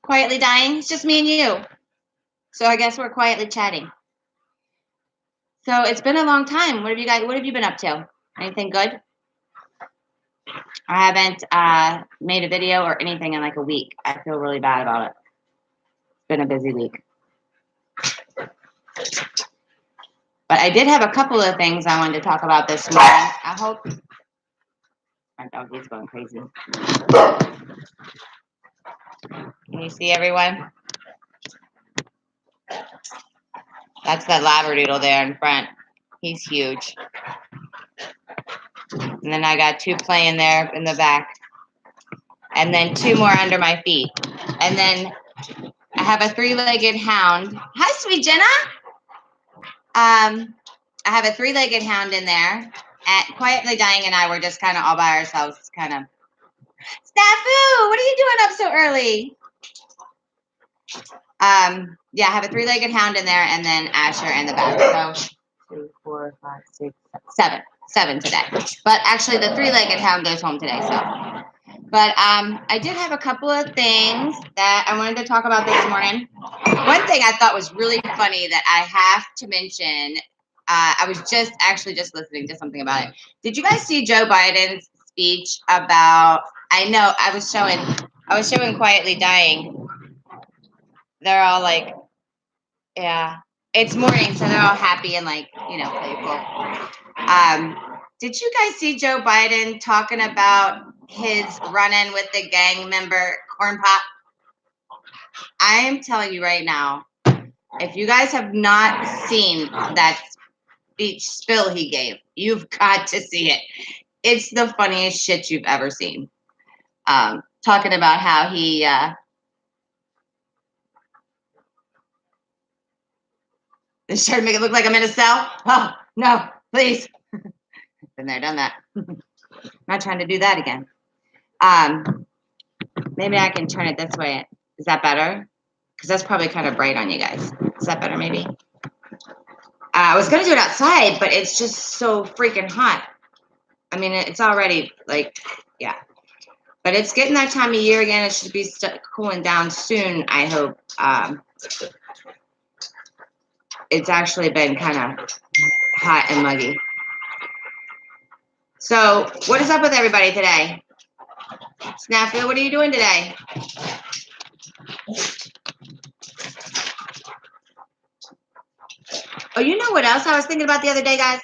Quietly dying. It's just me and you. So I guess we're quietly chatting. So it's been a long time. What have you been up to? Anything good? I haven't made a video or anything in like a week. I feel really bad about it. It's been a busy week. But I did have a couple of things I wanted to talk about this morning. I hope my doggy's going crazy. Can you see everyone? That's that Labradoodle there in front. He's huge. And then I got two playing there in the back. And then two more under my feet. And then I have a three-legged hound. Hi, sweet Jenna. I have a three-legged hound in there. And Quietly Dying and I were just kind of all by ourselves, kind of. Snafu, what are you doing up so early? Yeah, I have a three-legged hound in there, and then Asher in the back. So 2, 4, 5, 6, 7. 7 today. But actually, the three-legged hound goes home today. So, but I did have a couple of things that I wanted to talk about this morning. One thing I thought was really funny that I have to mention. I was just listening to something about it. Did you guys see Joe Biden's speech about? I know I was showing Quietly Dying. They're all like, yeah, it's morning, so they're all happy and like, playful. Did you guys see Joe Biden talking about his run-in with the gang member Corn Pop? I am telling you right now, if you guys have not seen that speech spill he gave, you've got to see it. It's the funniest shit you've ever seen. Talking about how he is trying to make it look like I'm in a cell. Oh, no, please. Been there, done that. I'm not trying to do that again. Maybe I can turn it this way. Is that better? Because that's probably kind of bright on you guys. Is that better, maybe? I was going to do it outside, but it's just so freaking hot. I mean, it's already like, yeah. But it's getting that time of year again. It should be cooling down soon, I hope. It's actually been kind of hot and muggy. So, what is up with everybody today? Snafu, what are you doing today? Oh, you know what else I was thinking about the other day, guys?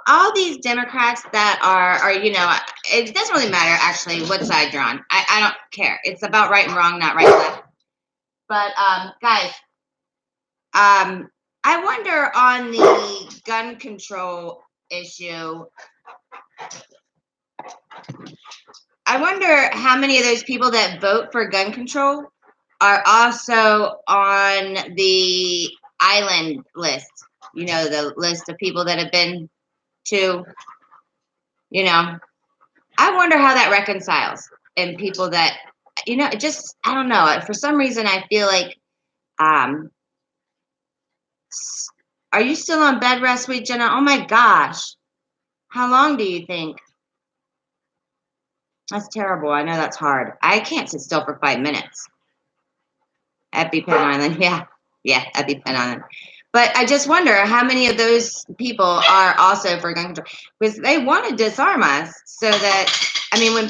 All these Democrats that are it doesn't really matter actually what side you're on. I don't care. It's about right and wrong, not right and left. But guys, I wonder on the gun control issue. I wonder how many of those people that vote for gun control are also on the island list. The list of people that have been to, I wonder how that reconciles in people that, just, I don't know. For some reason, I feel like, are you still on bed rest, sweet Jenna? Oh my gosh. How long do you think? That's terrible. I know that's hard. I can't sit still for 5 minutes. EpiPen Island. Yeah, EpiPen Island. But I just wonder how many of those people are also for gun control, because they want to disarm us so that, I mean, when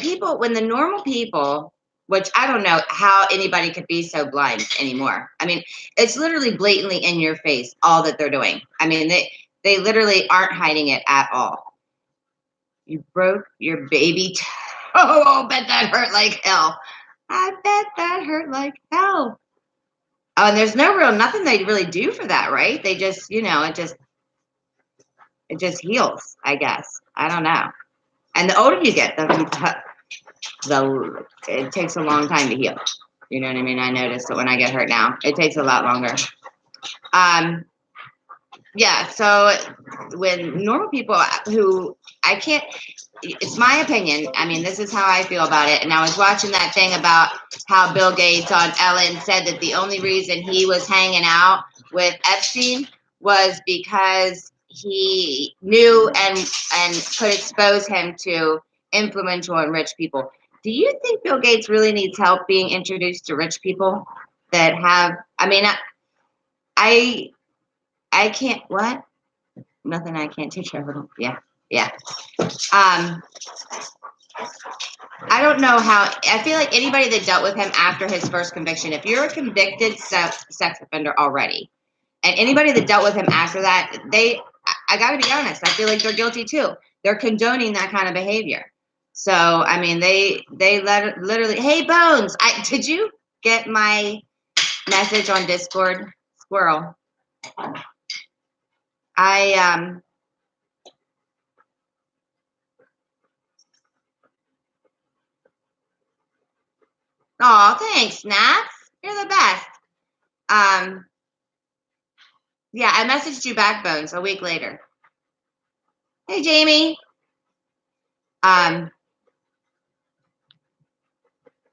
the normal people, which I don't know how anybody could be so blind anymore. I mean, it's literally blatantly in your face, all that they're doing. I mean, they literally aren't hiding it at all. You broke your baby toe. Oh, I'll bet that hurt like hell. I bet that hurt like hell. Oh, and there's nothing they really do for that, right? They just, it just heals, I guess. I don't know. And the older you get, it takes a long time to heal. You know what I mean? I noticed that when I get hurt now, it takes a lot longer. Yeah, so when normal people who it's my opinion. I mean, this is how I feel about it. And I was watching that thing about how Bill Gates on Ellen said that the only reason he was hanging out with Epstein was because he knew and could expose him to influential and rich people. do you think Bill Gates really needs help being introduced to rich people that have? I mean, I I can't. What? Nothing. I can't take care of them. Yeah, yeah. Um, I don't know how. I feel like anybody that dealt with him after his first conviction, if you're a convicted sex offender already, and anybody that dealt with him after that, I got to be honest, I feel like they're guilty too. They're condoning that kind of behavior. So, I mean, they literally, hey, Bones, did you get my message on Discord? Squirrel. I, oh, thanks, Snaps. You're the best. Um, yeah, I messaged you back, Bones, a week later. Hey, Jamie. Um,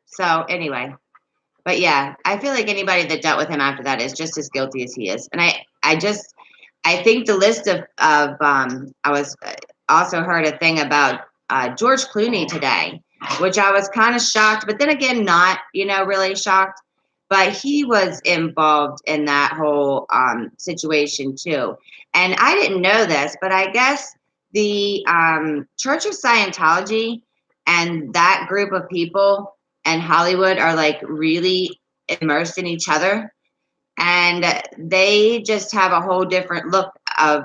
so anyway, but yeah, I feel like anybody that dealt with him after that is just as guilty as he is. And I think the list I was also heard a thing about George Clooney today, which I was kind of shocked, but then again, not, really shocked. But he was involved in that whole situation too. And I didn't know this, but I guess the Church of Scientology and that group of people and Hollywood are like really immersed in each other, and they just have a whole different look of,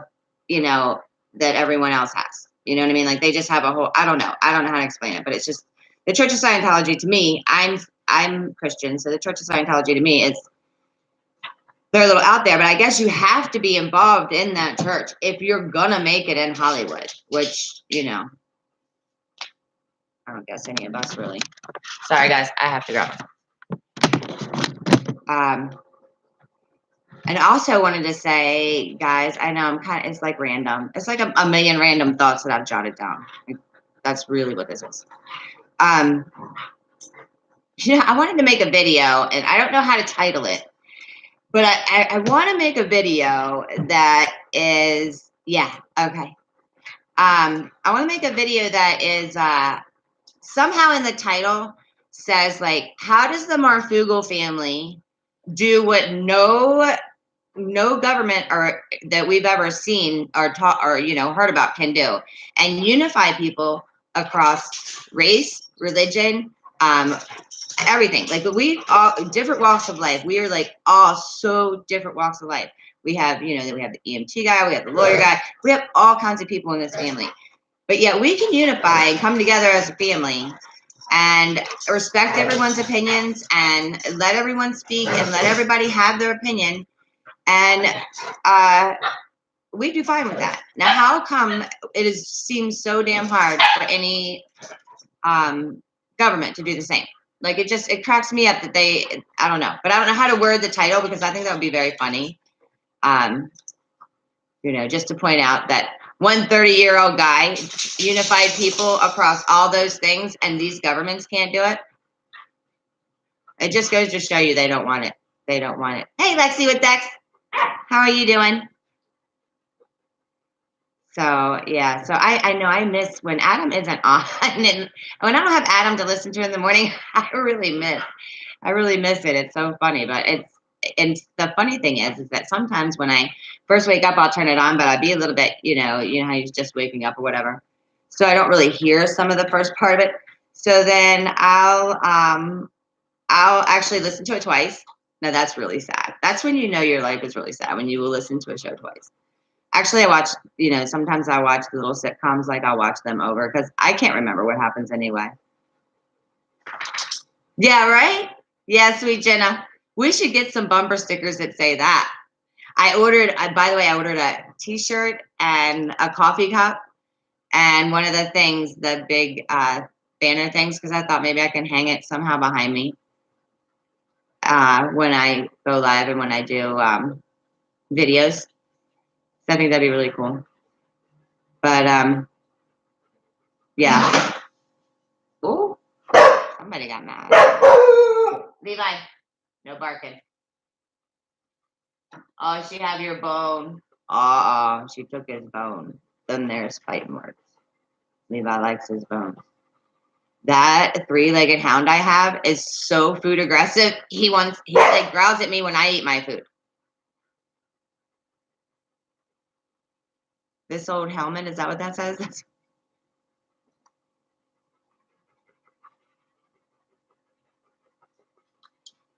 that everyone else has. You know what I mean? Like they just have a whole. I don't know how to explain it, but it's just the Church of Scientology to me. I'm Christian, so the Church of Scientology to me is they're a little out there, but I guess you have to be involved in that church if you're gonna make it in Hollywood, which I don't guess any of us really. Sorry, guys, I have to go. And also wanted to say, guys, I know it's like random. It's like a million random thoughts that I've jotted down. That's really what this is. Um, I wanted to make a video, and I don't know how to title it, but I want to make a video that is, yeah, okay. I want to make a video that is somehow in the title says, like, how does the Marfugel family do what no government or that we've ever seen or taught or heard about can do, and unify people across race, religion, everything. Like we all different walks of life. We are like all so different walks of life. We have we have the EMT guy, we have the lawyer guy, we have all kinds of people in this family, but yet we can unify and come together as a family and respect everyone's opinions and let everyone speak and let everybody have their opinion. And we do fine with that. Now, how come seems so damn hard for any government to do the same? Like it cracks me up that I don't know, but I don't know how to word the title because I think that would be very funny. Just to point out that one 30-year-old guy unified people across all those things, and these governments can't do it. It just goes to show you they don't want it. They don't want it. Hey, Lexi with Dex, how are you doing? So yeah, so I know I miss when Adam isn't on, and when I don't have Adam to listen to in the morning, I really miss it. It's so funny, but and the funny thing is that sometimes when I first wake up, I'll turn it on, but I'll be a little bit, how you're just waking up or whatever, so I don't really hear some of the first part of it. So then I'll actually listen to it twice. Now that's really sad. That's when your life is really sad, when you will listen to a show twice. Actually, I watch, sometimes I watch the little sitcoms, like I'll watch them over because I can't remember what happens anyway. Yeah, right? Yeah, sweet Jenna. We should get some bumper stickers that say that. By the way, I ordered a t-shirt and a coffee cup and one of the things, the big banner things, because I thought maybe I can hang it somehow behind me when I go live and when I do videos. I think that'd be really cool. But yeah. Ooh, somebody got mad. Levi, no barking. Oh, she have your bone. She took his bone. Then there's fighting words. Levi likes his bone. That three-legged hound I have is so food aggressive. He like growls at me when I eat my food. This old helmet, is that what that says?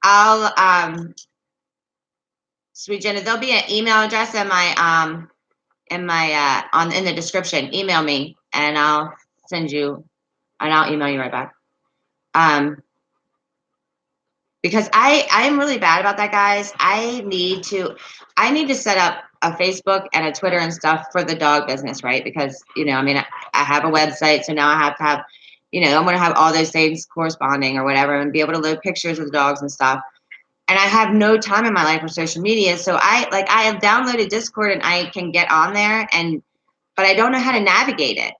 I'll sweet Jenna, there'll be an email address in my in the description. Email me and I'll email you right back. Because I am really bad about that, guys. I need to set up a Facebook and a Twitter and stuff for the dog business, right? Because I mean, I have a website, so now I have to have, I'm going to have all those things corresponding or whatever, and be able to load pictures of the dogs and stuff. And I have no time in my life for social media, so I have downloaded Discord and I can get on there, but I don't know how to navigate it.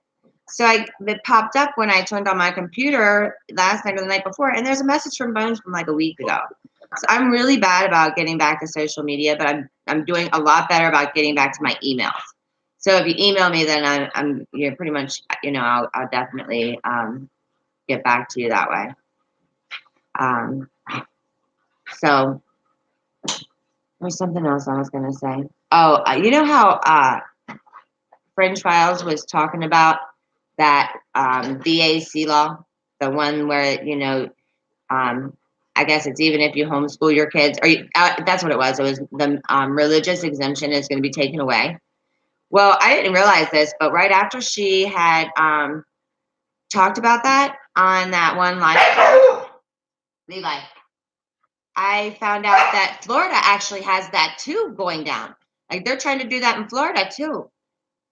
So it popped up when I turned on my computer last night or the night before, and there's a message from Bones from like a week ago. So I'm really bad about getting back to social media, but I'm doing a lot better about getting back to my emails. So if you email me, then you're pretty much I'll definitely get back to you that way. So there's something else I was gonna say. Oh, you know how Fringe Files was talking about that VAC law, the one where I guess it's even if you homeschool your kids, or that's what it was. It was the religious exemption is going to be taken away. Well, I didn't realize this, but right after she had talked about that on that one live, Levi, I found out that Florida actually has that too going down. Like they're trying to do that in Florida too,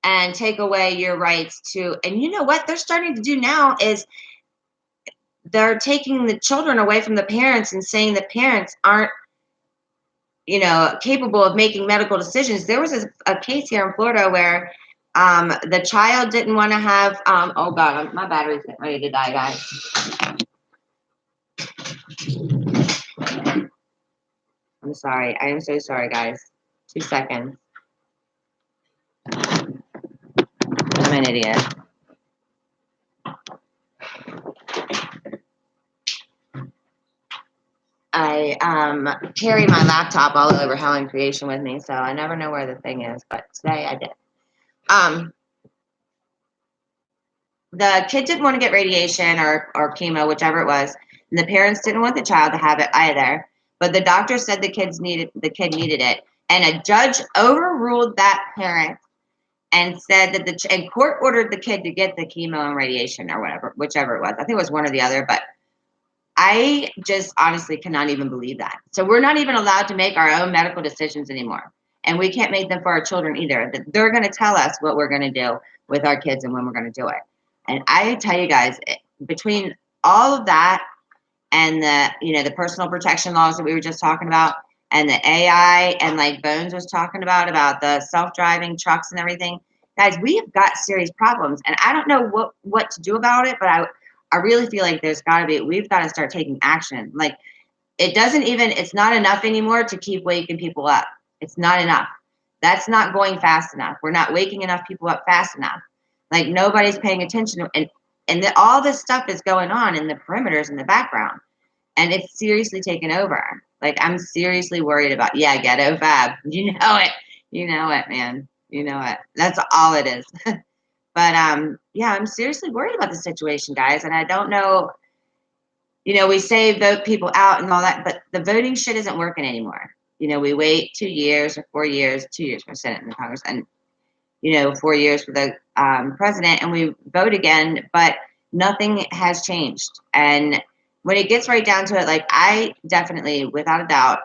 and take away your rights to. And you know what they're starting to do now is they're taking the children away from the parents and saying the parents aren't, capable of making medical decisions. There was a case here in Florida where the child didn't want to have, oh God, my battery's getting ready to die, guys. I'm sorry. I am so sorry, guys. 2 seconds. I'm an idiot. I carry my laptop all over Helen Creation with me, so I never know where the thing is, but today I did. The kid didn't want to get radiation or chemo, whichever it was, and the parents didn't want the child to have it either. But the doctor said the kid needed it, and a judge overruled that parent and said that and court ordered the kid to get the chemo and radiation or whichever it was. I think it was one or the other, but I just honestly cannot even believe that. So we're not even allowed to make our own medical decisions anymore. And we can't make them for our children either. They're going to tell us what we're going to do with our kids and when we're going to do it. And I tell you guys, between all of that and the personal protection laws that we were just talking about, and the AI, and like Bones was talking about the self-driving trucks and everything, guys, we've got serious problems. And I don't know what to do about it, but I really feel like we've got to start taking action. Like it's not enough anymore to keep waking people up. It's not enough. That's not going fast enough. We're not waking enough people up fast enough. Like nobody's paying attention, and all this stuff is going on in the perimeters in the background, and it's seriously taken over. Like I'm seriously worried about. Yeah, ghetto fab. You know it, man. You know it. That's all it is. But yeah, I'm seriously worried about the situation, guys, and I don't know. We say vote people out and all that, but the voting shit isn't working anymore. We wait 2 years or 4 years, 2 years for Senate and Congress, and 4 years for the president, and we vote again, but nothing has changed. And when it gets right down to it, like I definitely, without a doubt,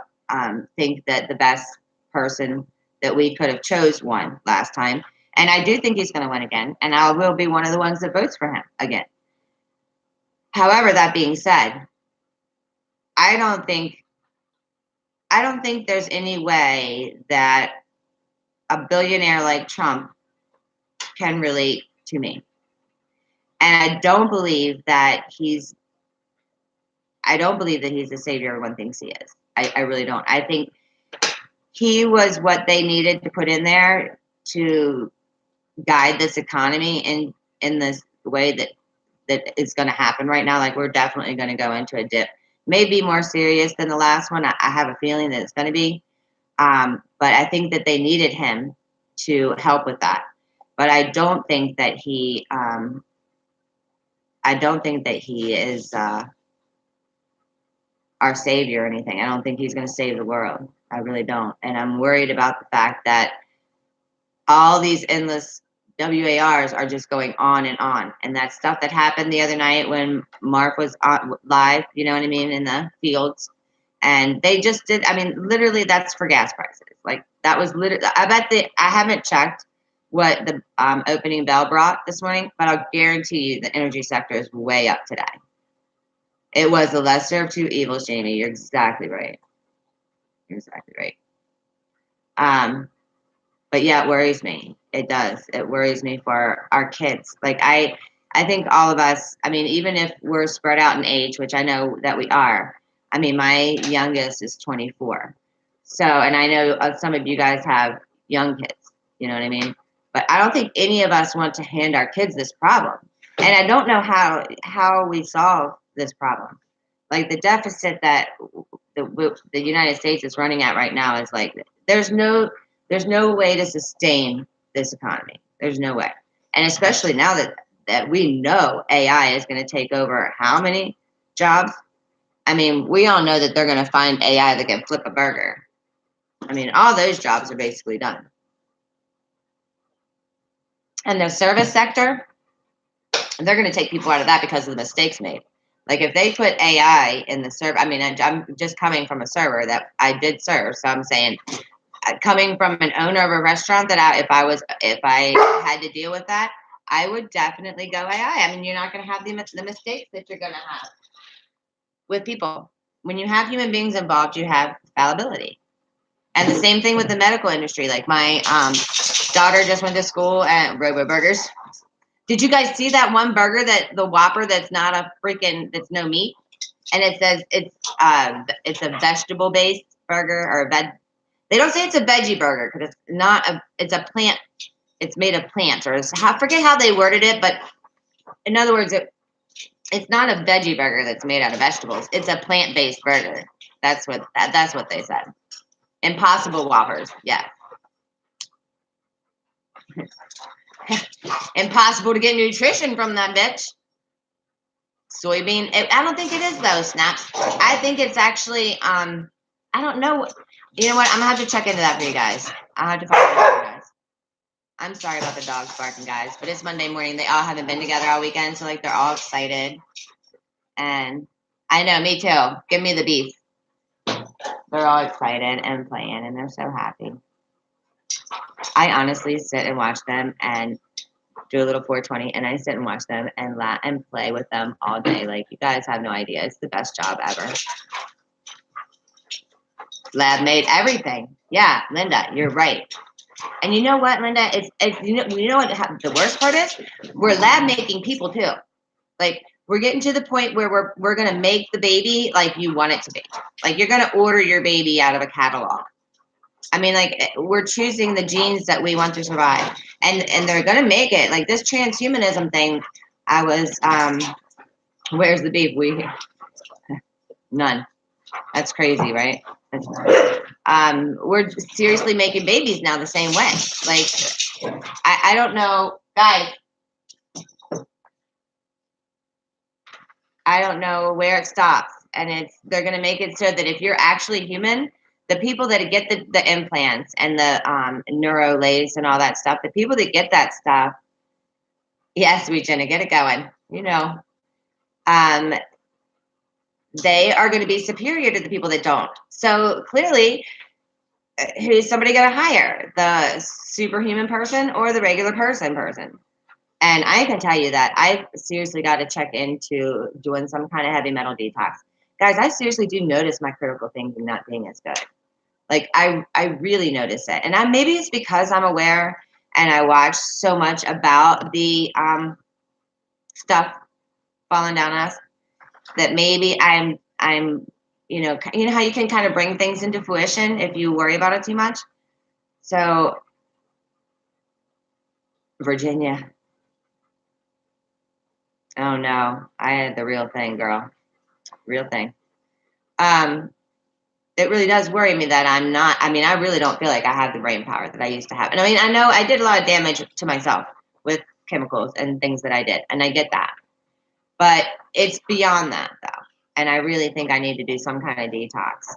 think that the best person that we could have chose won last time. And I do think he's going to win again, and I will be one of the ones that votes for him again. However, that being said, I don't think there's any way that a billionaire like Trump can relate to me. And I don't believe that he's the savior everyone thinks he is. I really don't. I think he was what they needed to put in there to guide this economy in this way that that is going to happen right now. Like we're definitely going to go into a dip. Maybe more serious than the last one. I have a feeling that it's going to be. But I think that they needed him to help with that. But I don't think that he. I don't think that he is our savior or anything. I don't think he's going to save the world. I really don't. And I'm worried about the fact that all these endless WARs are just going on and on. And that stuff that happened the other night when Mark was live, you know what I mean, in the fields. And they just did, I mean, literally that's for gas prices. Like that was literally, I haven't checked what the opening bell brought this morning, but I'll guarantee you the energy sector is way up today. It was the lesser of two evils, Jamie. You're exactly right. You're exactly right. But yeah, it worries me. It does. It worries me for our kids. Like I think all of us, I mean, even if we're spread out in age, which I know that we are. I mean, my youngest is 24. So, and I know some of you guys have young kids, you know what I mean? But I don't think any of us want to hand our kids this problem. And I don't know how we solve this problem. Like the deficit that the United States is running at right now is like, there's no way to sustain this economy. There's no way. And especially now that we know AI is going to take over how many jobs? I mean, we all know that they're going to find AI that can flip a burger. I mean, all those jobs are basically done. And the service sector, they're going to take people out of that because of the mistakes made. Like if they put AI in the server, I mean, I'm just coming from a server that I did serve. So I'm saying, coming from an owner of a restaurant, that if I had to deal with that, I would definitely go AI. I mean, you're not going to have the mistakes that you're going to have with people. When you have human beings involved, you have fallibility. And the same thing with the medical industry. Like my daughter just went to school at Robo Burgers. Did you guys see that one burger, that the Whopper, that's that's no meat, and it says it's a vegetable based burger or a veg. They don't say it's a veggie burger because it's a plant. It's made of plants, or I forget how they worded it, but in other words, it's not a veggie burger that's made out of vegetables. It's a plant based burger. That's what they said. Impossible Whoppers, yeah. Impossible to get nutrition from that bitch. Soybean. I don't think it is though, Snaps. I think it's actually I don't know. You know what? I'm gonna have to check into that for you guys. I'll have to find out for you guys. I'm sorry about the dogs barking, guys, but it's Monday morning. They all haven't been together all weekend, so like they're all excited. And I know, me too. Give me the beef. They're all excited and playing, and they're so happy. I honestly sit and watch them and do a little 420, and I sit and watch them and laugh and play with them all day. Like, you guys have no idea. It's the best job ever. Lab made everything. Yeah, Linda, you're right. And you know what, Linda? It's you know what the worst part is? We're lab making people too. Like, we're getting to the point where we're gonna make the baby like you want it to be. Like, you're gonna order your baby out of a catalog. I mean, like, we're choosing the genes that we want to survive, and they're gonna make it. Like this transhumanism thing. I was where's the beef? None. That's crazy, right? We're seriously making babies now the same way. Like, I don't know, guys. I don't know where it stops, and they're gonna make it so that if you're actually human, the people that get the implants and the neuro lace and all that stuff, the people that get that stuff, yes, we Jenna, get it going. You know, they are going to be superior to the people that don't. So clearly, who's somebody going to hire? The superhuman person or the regular person? And I can tell you that I've seriously got to check into doing some kind of heavy metal detox. Guys, I seriously do notice my critical thinking not being as good. Like, I really notice it. And maybe it's because I'm aware and I watch so much about the stuff falling down on us, that maybe I'm you know how you can kind of bring things into fruition if you worry about it too much. So Virginia, Oh no, I had the real thing, girl. Real thing. It really does worry me that I'm not. I mean, I really don't feel like I have the brain power that I used to have. And I mean, I know I did a lot of damage to myself with chemicals and things that I did, and I get that. But it's beyond that, though. And I really think I need to do some kind of detox.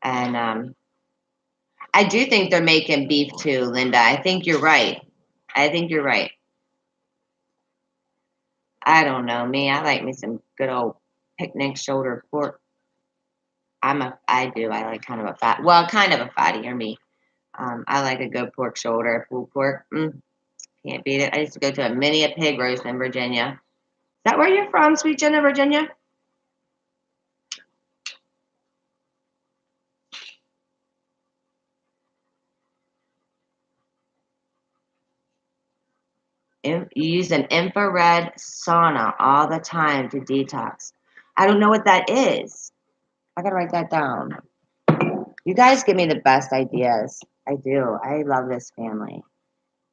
And I do think they're making beef too, Linda. I think you're right. I think you're right. I don't know. Me, I like me some good old picnic shoulder pork. I do. I like kind of a kind of a fattier meat. I like a good pork shoulder, pulled pork. Can't beat it. I used to go to a mini a pig roast in Virginia. Is that where you're from, Sweet Jenna, Virginia? You use an infrared sauna all the time to detox. I don't know what that is. I gotta write that down. You guys give me the best ideas. I do. I love this family.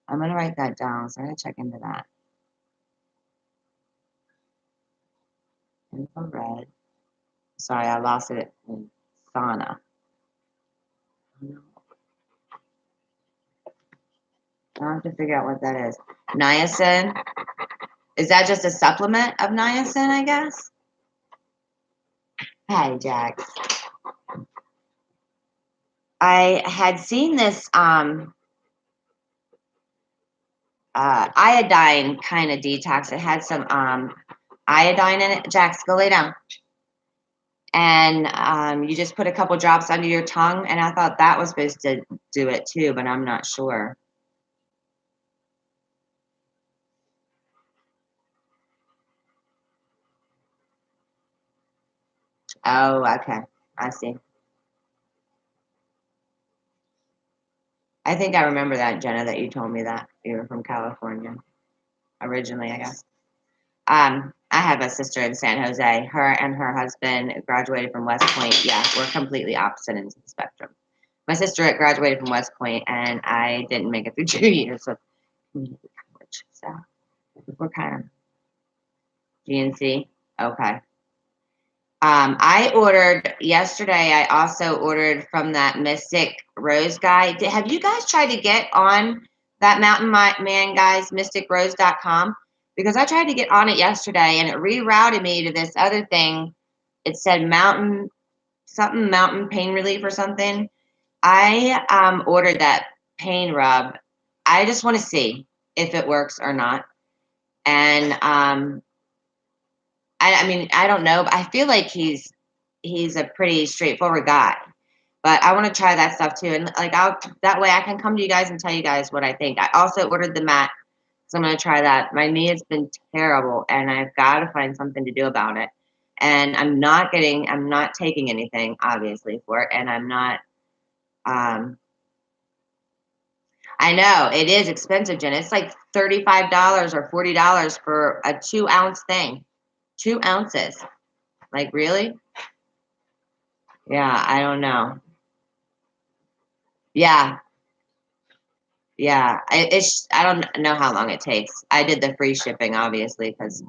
I'm gonna write that down. So I'm gonna check into that. Infrared. Sorry, I lost it in sauna. I have to figure out what that is. Niacin. Is that just a supplement of niacin, I guess? Hi, Jack. I had seen this iodine kind of detox. It had some iodine in it. Jax, go lay down. And you just put a couple drops under your tongue, and I thought that was supposed to do it too, but I'm not sure. Oh, okay. I see. I think I remember that, Jenna, that you told me that you were from California originally, I guess. I have a sister in San Jose. Her and her husband graduated from West Point. Yeah, we're completely opposite ends of the spectrum. My sister graduated from West Point, and I didn't make it through 2 years of community college. So we're kind of GNC. Okay. I ordered yesterday. I also ordered from that Mystic Rose guy. Have you guys tried to get on that Mountain Man guys, mysticrose.com? Because I tried to get on it yesterday and it rerouted me to this other thing. It said mountain pain relief or something. I ordered that pain rub. I just want to see if it works or not. And I mean, I don't know, but I feel like he's a pretty straightforward guy. But I want to try that stuff too, and like I'll that way I can come to you guys and tell you guys what I think. I also ordered the mat, so I'm gonna try that. My knee has been terrible, and I've got to find something to do about it. And I'm not taking anything obviously for it, and I'm not. Um, I know it is expensive, Jen. It's like $35 or $40 for a 2 ounce thing, 2 ounces. Like really? Yeah, I don't know. Yeah, yeah. I don't know how long it takes. I did the free shipping, obviously, because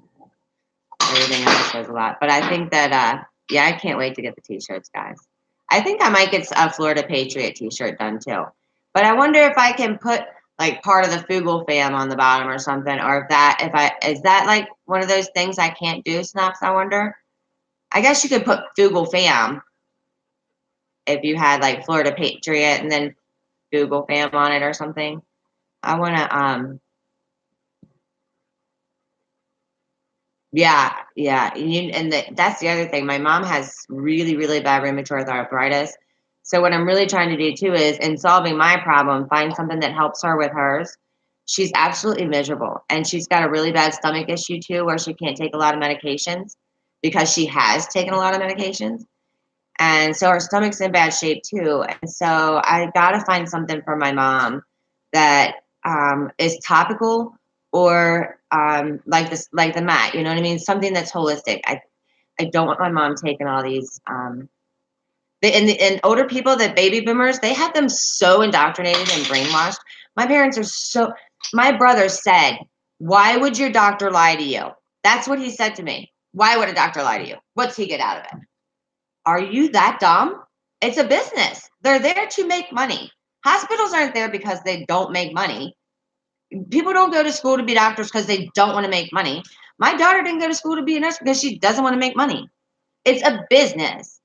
everything else was a lot. But I think that, yeah, I can't wait to get the t-shirts, guys. I think I might get a Florida Patriot t-shirt done too. But I wonder if I can put like part of the Fugle fam on the bottom or something, or is that like one of those things I can't do, Snaps? I wonder. I guess you could put Fugle fam if you had like Florida Patriot and then Google fam on it or something. I want to, yeah, yeah. That's the other thing. My mom has really, really bad rheumatoid arthritis. So what I'm really trying to do too is in solving my problem, find something that helps her with hers. She's absolutely miserable. And she's got a really bad stomach issue too, where she can't take a lot of medications because she has taken a lot of medications. And so her stomach's in bad shape too. And so I got to find something for my mom that is topical or like this, like the mat. You know what I mean? Something that's holistic. I don't want my mom taking all these. And older people, the baby boomers, they have them so indoctrinated and brainwashed. My parents are so. My brother said Why would your doctor lie to you? That's what he said to me. Why would a doctor lie to you? What's he get out of it? Are you that dumb? It's a business. They're there to make money. Hospitals aren't there because they don't make money. People don't go to school to be doctors because they don't want to make money. My daughter didn't go to school to be a nurse because she doesn't want to make money. It's a business.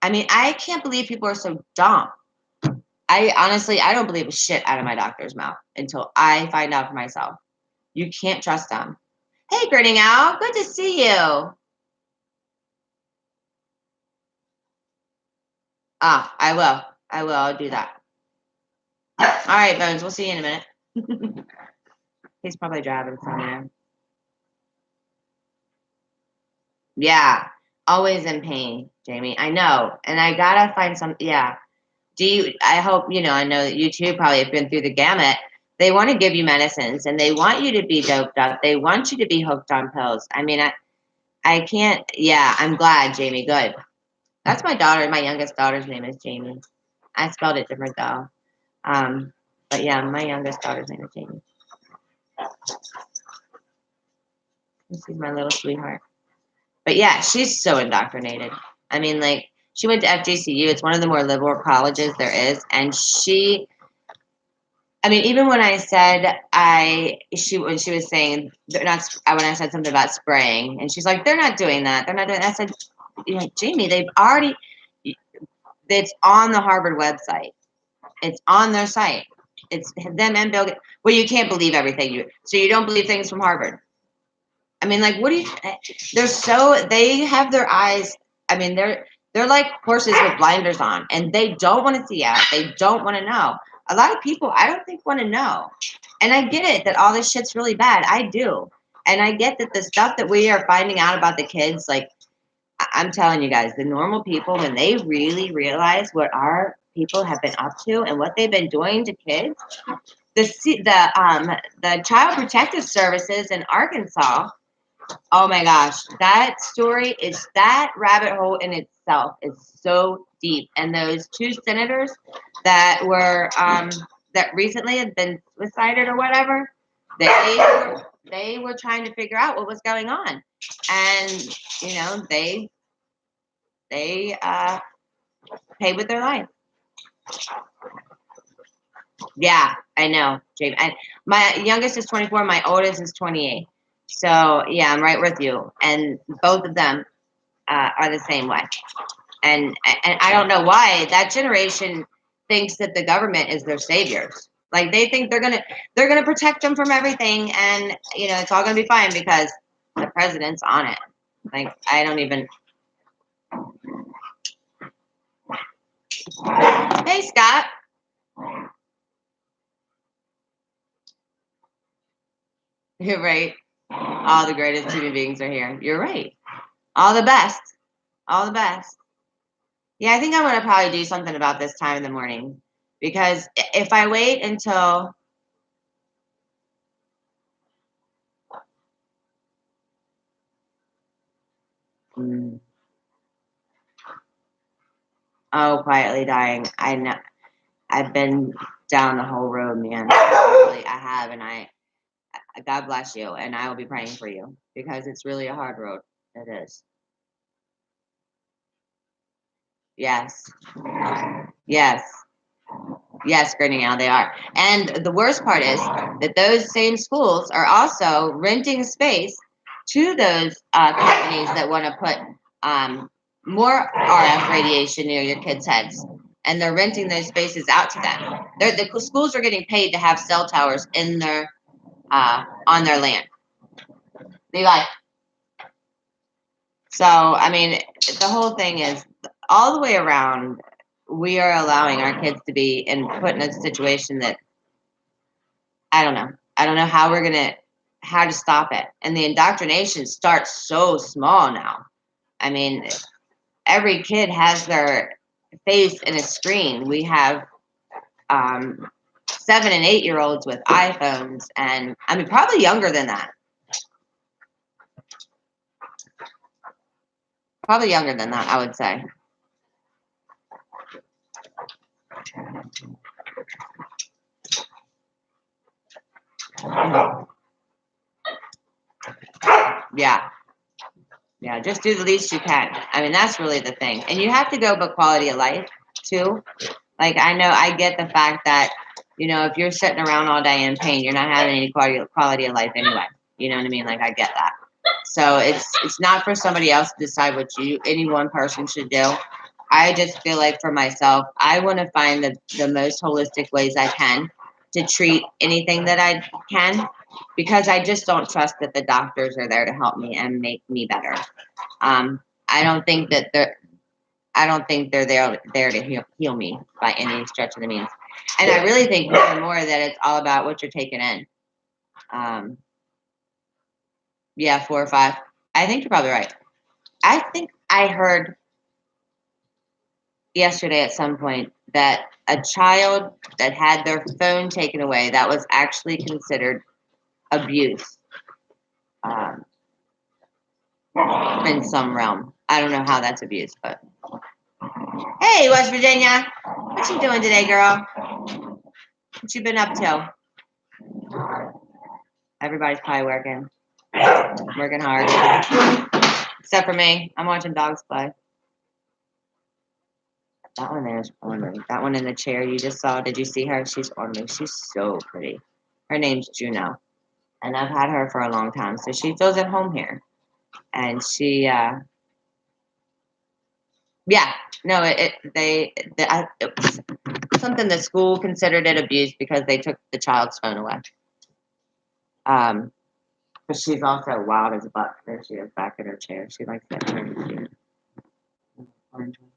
I mean, I can't believe people are so dumb. I don't believe a shit out of my doctor's mouth until I find out for myself. You can't trust them. Hey, Grinning Owl, good to see you. Ah, I will. I will. I'll do that. All right, Bones. We'll see you in a minute. He's probably driving somewhere. Yeah, always in pain, Jamie. I know, and I gotta find some. Yeah. Do you? I hope you know. I know that you too probably have been through the gamut. They want to give you medicines, and they want you to be doped up. They want you to be hooked on pills. I mean, I can't. Yeah, I'm glad, Jamie. Good. That's my daughter. My youngest daughter's name is Jamie. I spelled it different though. But yeah, my youngest daughter's name is Jamie. She's my little sweetheart. But yeah, she's so indoctrinated. I mean, like, she went to FGCU. It's one of the more liberal colleges there is, and I mean, even when I said when she was saying they're not, when I said something about spraying, and she's like, they're not doing that. They're not doing. I said, you know, Jamie, they've already. It's on the Harvard website. It's on their site. It's them and Bill. Well, you can't believe everything so you don't believe things from Harvard. I mean, like, what do you? They have their eyes. I mean, they're like horses with blinders on, and they don't want to see out. They don't want to know. A lot of people, I don't think, want to know. And I get it that all this shit's really bad. I do, and I get that the stuff that we are finding out about the kids, like I'm telling you guys, the normal people, when they really realize what our people have been up to and what they've been doing to kids, the Child Protective Services in Arkansas. Oh my gosh, that rabbit hole in itself is so deep. And those two senators that were that recently had been suicided or whatever, they were trying to figure out what was going on, and you know they paid with their life. Yeah, I know, Jamie. My youngest is 24. My oldest is 28. So yeah, I'm right with you. And both of them are the same way. And I don't know why that generation thinks that the government is their saviors. Like they think they're gonna protect them from everything, and you know it's all gonna be fine because the president's on it. Like I don't even. Hey Scott. You're right. All the greatest human beings are here. You're right. All the best. All the best. Yeah, I think I'm gonna probably do something about this time in the morning because if I wait until oh, quietly dying. I know I've been down the whole road, man. Really, I have, and God bless you, and I will be praying for you because it's really a hard road. It is. Yes. Yes. Yes, grinning out they are. And the worst part is that those same schools are also renting space to those companies that want to put more RF radiation near your kids' heads. And they're renting those spaces out to them. The schools are getting paid to have cell towers in their on their land. They like so. I mean, the whole thing is all the way around. We are allowing our kids to be put in a situation that I don't know. I don't know how to stop it. And the indoctrination starts so small now. I mean, every kid has their face in a screen. We have 7 and 8 year olds with iPhones, and I mean, probably younger than that. Probably younger than that, I would say. Yeah. Yeah, just do the least you can. I mean, that's really the thing. And you have to go by quality of life, too. Like, I know I get the fact that, you know, if you're sitting around all day in pain, you're not having any quality of life anyway. You know what I mean? Like, I get that. So it's not for somebody else to decide what any one person should do. I just feel like for myself, I want to find the most holistic ways I can to treat anything that I can, because I just don't trust that the doctors are there to help me and make me better. I don't think that they're there to heal me by any stretch of the means. And I really think more and more that it's all about what you're taking in. Yeah, 4 or 5. I think you're probably right. I think I heard yesterday at some point that a child that had their phone taken away, that was actually considered abuse, um, in some realm. I don't know how that's abuse, but hey, West Virginia, what you doing today, girl? What you been up to? Everybody's probably working hard, except for me. I'm watching dogs play. That one there is ornery. That one in the chair you just saw. Did you see her? She's ornery. She's so pretty. Her name's Juno, and I've had her for a long time, so she feels at home here. And she, yeah, no, it was something the school considered it abuse because they took the child's phone away. But she's also wild as a buck. There she is back in her chair. She likes that turn. Orange one.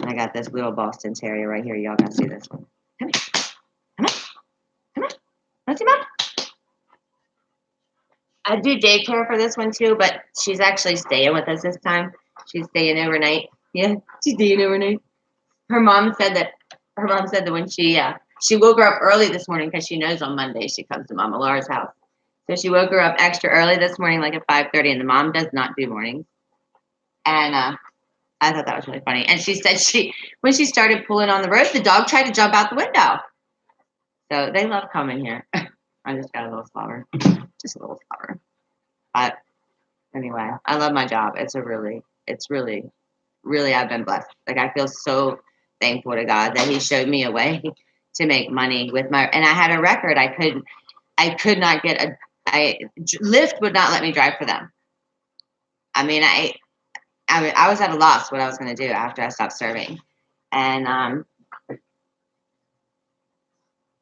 I got this little Boston Terrier right here. Y'all gotta see this one. Come here. Come on. Come on. Let's see, Mom. I do daycare for this one too, but she's actually staying with us this time. She's staying overnight. Yeah, she's staying overnight. Her mom said that when she woke her up early this morning because she knows on Monday she comes to Mama Laura's house. So she woke her up extra early this morning, like at 5:30, and the mom does not do mornings. And I thought that was really funny. And she said when she started pulling on the rope, the dog tried to jump out the window. So they love coming here. I just got a little flower. Just a little flower. But anyway, I love my job. It's really, really, I've been blessed. Like, I feel so thankful to God that He showed me a way to make money with and I had a record. I could not get Lyft would not let me drive for them. I mean, I was at a loss what I was going to do after I stopped serving. And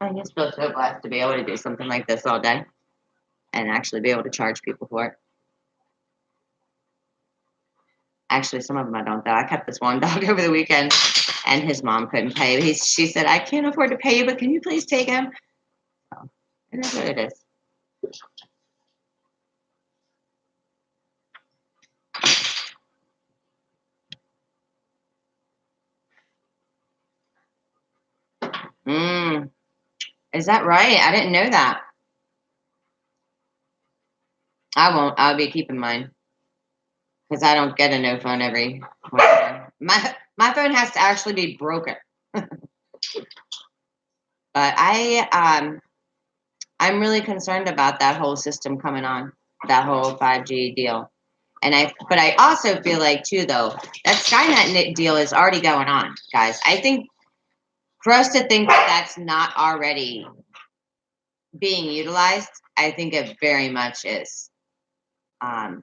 I just feel so blessed to be able to do something like this all day and actually be able to charge people for it. Actually, some of them I don't, though. I kept this one dog over the weekend, and his mom couldn't pay. She said, I can't afford to pay you, but can you please take him? So, it is what it is. Is that right? I didn't know that. I won't. I'll be keeping mine because I don't get a no phone every quarter. My phone has to actually be broken. But I'm really concerned about that whole system coming on, that whole 5G deal. But I also feel like too, though, that Skynet deal is already going on, guys. I think for us to think that that's not already being utilized, I think it very much is. I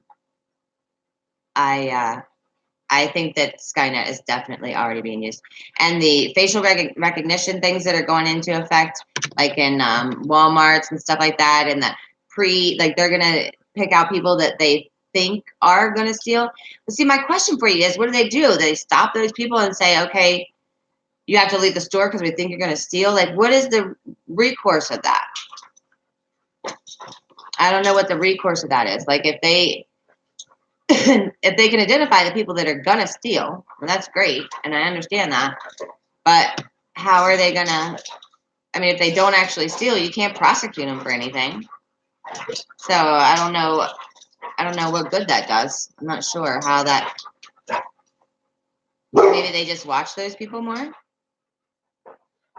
think that Skynet is definitely already being used, and the facial recognition things that are going into effect, like in Walmarts and stuff like that, and they're gonna pick out people that they think are gonna steal. But see, my question for you is, what do? They stop those people and say, okay, you have to leave the store because we think you're gonna steal? Like, what is the recourse of that? I don't know what the recourse of that is. Like, if they can identify the people that are gonna steal, well, that's great, and I understand that. But how are they gonna? I mean, if they don't actually steal, you can't prosecute them for anything. So I don't know. I don't know what good that does. I'm not sure how that. Maybe they just watch those people more.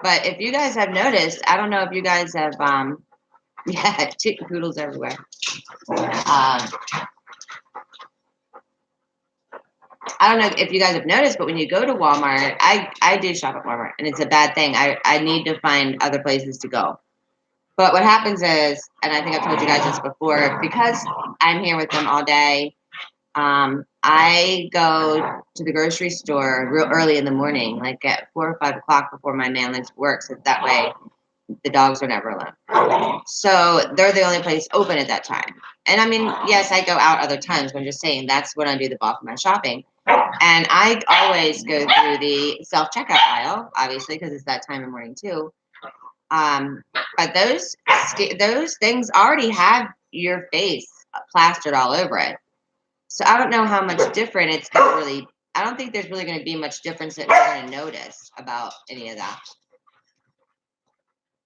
But if you guys have noticed, I don't know if you guys have Yeah, chicken poodles everywhere. I don't know if you guys have noticed, but when you go to Walmart, I do shop at Walmart, and it's a bad thing. I need to find other places to go. But what happens is, and I think I've told you guys this before, because I'm here with them all day, I go to the grocery store real early in the morning, like at 4 or 5 o'clock before my man leaves work, so that way the dogs are never alone. So they're the only place open at that time. And I mean, yes, I go out other times, but I'm just saying that's when I do the bulk of my shopping. And I always go through the self checkout aisle, obviously, because it's that time in the morning too. But those things already have your face plastered all over it. So I don't know how much different it's going to really. I don't think there's really going to be much difference that we're going to notice about any of that.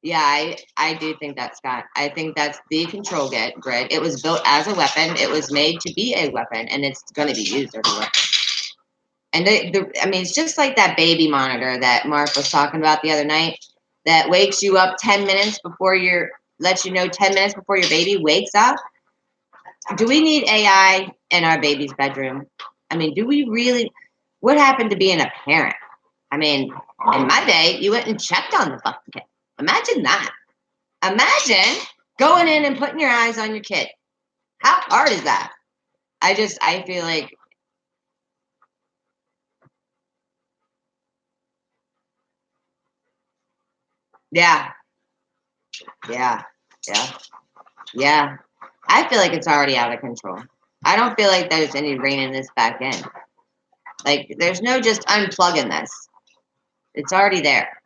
Yeah, I do think that's Scott. I think that's the control grid. It was built as a weapon. It was made to be a weapon, and it's going to be used everywhere. And I mean, it's just like that baby monitor that Mark was talking about the other night that wakes you up 10 minutes before lets you know 10 minutes before your baby wakes up. Do we need AI in our baby's bedroom? I mean, do we really? What happened to being a parent? I mean, in my day, you went and checked on the fucking kid. Imagine that. Imagine going in and putting your eyes on your kid. How hard is that? I feel like, yeah, yeah, yeah, yeah. I feel like it's already out of control. I don't feel like there's any reining this back in. Like, there's no just unplugging this. It's already there.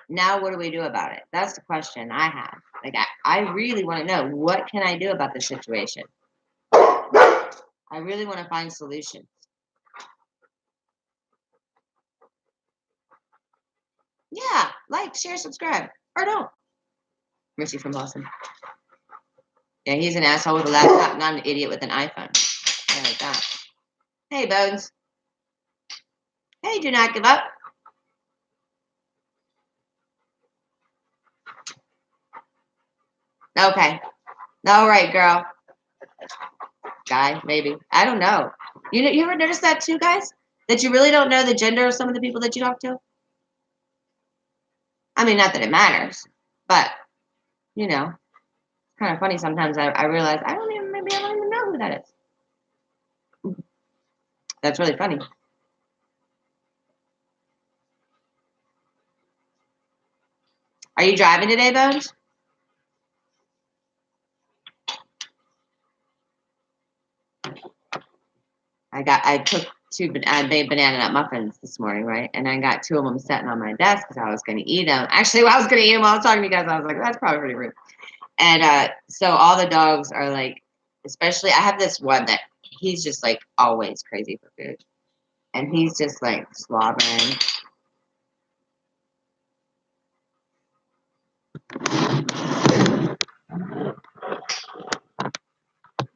Now, what do we do about it? That's the question I have. Like, I really want to know, what can I do about this situation? I really want to find solutions. Yeah, like, share, subscribe, or don't. Richie from Boston. Yeah, he's an asshole with a laptop, not an idiot with an iPhone. I like that. Hey, Bones. Hey, do not give up. Okay. All right, girl. Guy, maybe. I don't know. You ever notice that too, guys? That you really don't know the gender of some of the people that you talk to? I mean, not that it matters, but you know, it's kind of funny sometimes. I realize maybe I don't even know who that is. That's really funny. Are you driving today, Bones? I took I made banana nut muffins this morning, right? And I got two of them sitting on my desk because I was going to eat them. Actually, I was going to eat them while I was talking to you guys. I was like, that's probably pretty rude. And so all the dogs are like, especially I have this one that he's just like always crazy for food, and he's just like slobbering.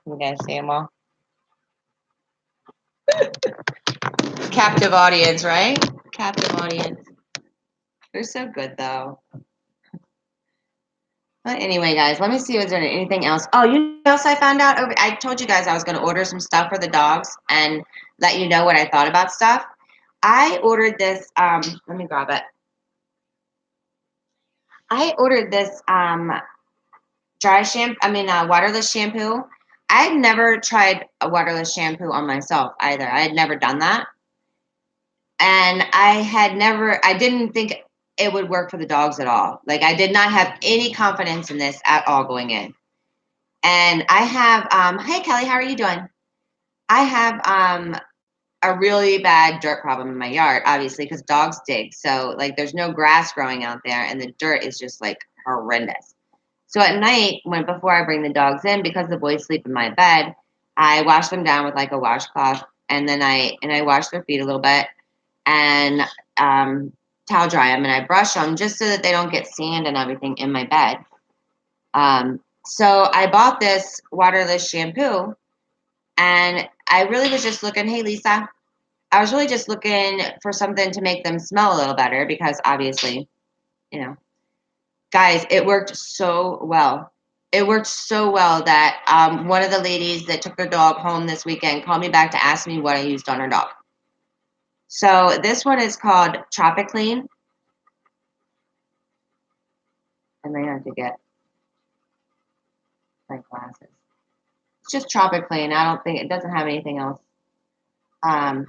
You guys see them all? Captive audience, right? Captive audience. They're so good though. But anyway, guys, let me see if there's anything else. Oh, you know what else I found out? I told you guys I was going to order some stuff for the dogs and let you know what I thought about stuff. I ordered this. Let me grab it. I ordered this waterless shampoo. I had never tried a waterless shampoo on myself either. I had never done that. And I didn't think it would work for the dogs at all. Like, I did not have any confidence in this at all going in. And I have, hey Kelly, how are you doing? I have a really bad dirt problem in my yard, obviously, because dogs dig. So, like, there's no grass growing out there, and the dirt is just like horrendous. So at night, before I bring the dogs in, because the boys sleep in my bed, I wash them down with like a washcloth, and then I wash their feet a little bit, and towel dry them, and I brush them just so that they don't get sand and everything in my bed. So I bought this waterless shampoo, and I really was just looking. Hey, Lisa, I was really just looking for something to make them smell a little better because obviously, you know. Guys, it worked so well. It worked so well that one of the ladies that took their dog home this weekend called me back to ask me what I used on her dog. So this one is called Tropiclean. I may have to get my glasses. It's just Tropiclean. I don't think it doesn't have anything else. And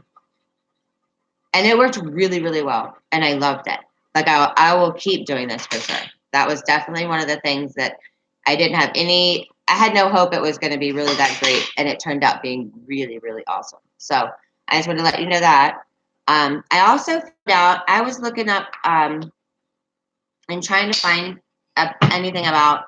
it worked really, really well, and I loved it. Like I will keep doing this for sure. That was definitely one of the things that I didn't have any. I had no hope it was going to be really that great, and it turned out being really, really awesome. So I just wanted to let you know that. I also found out I was looking up and trying to find anything about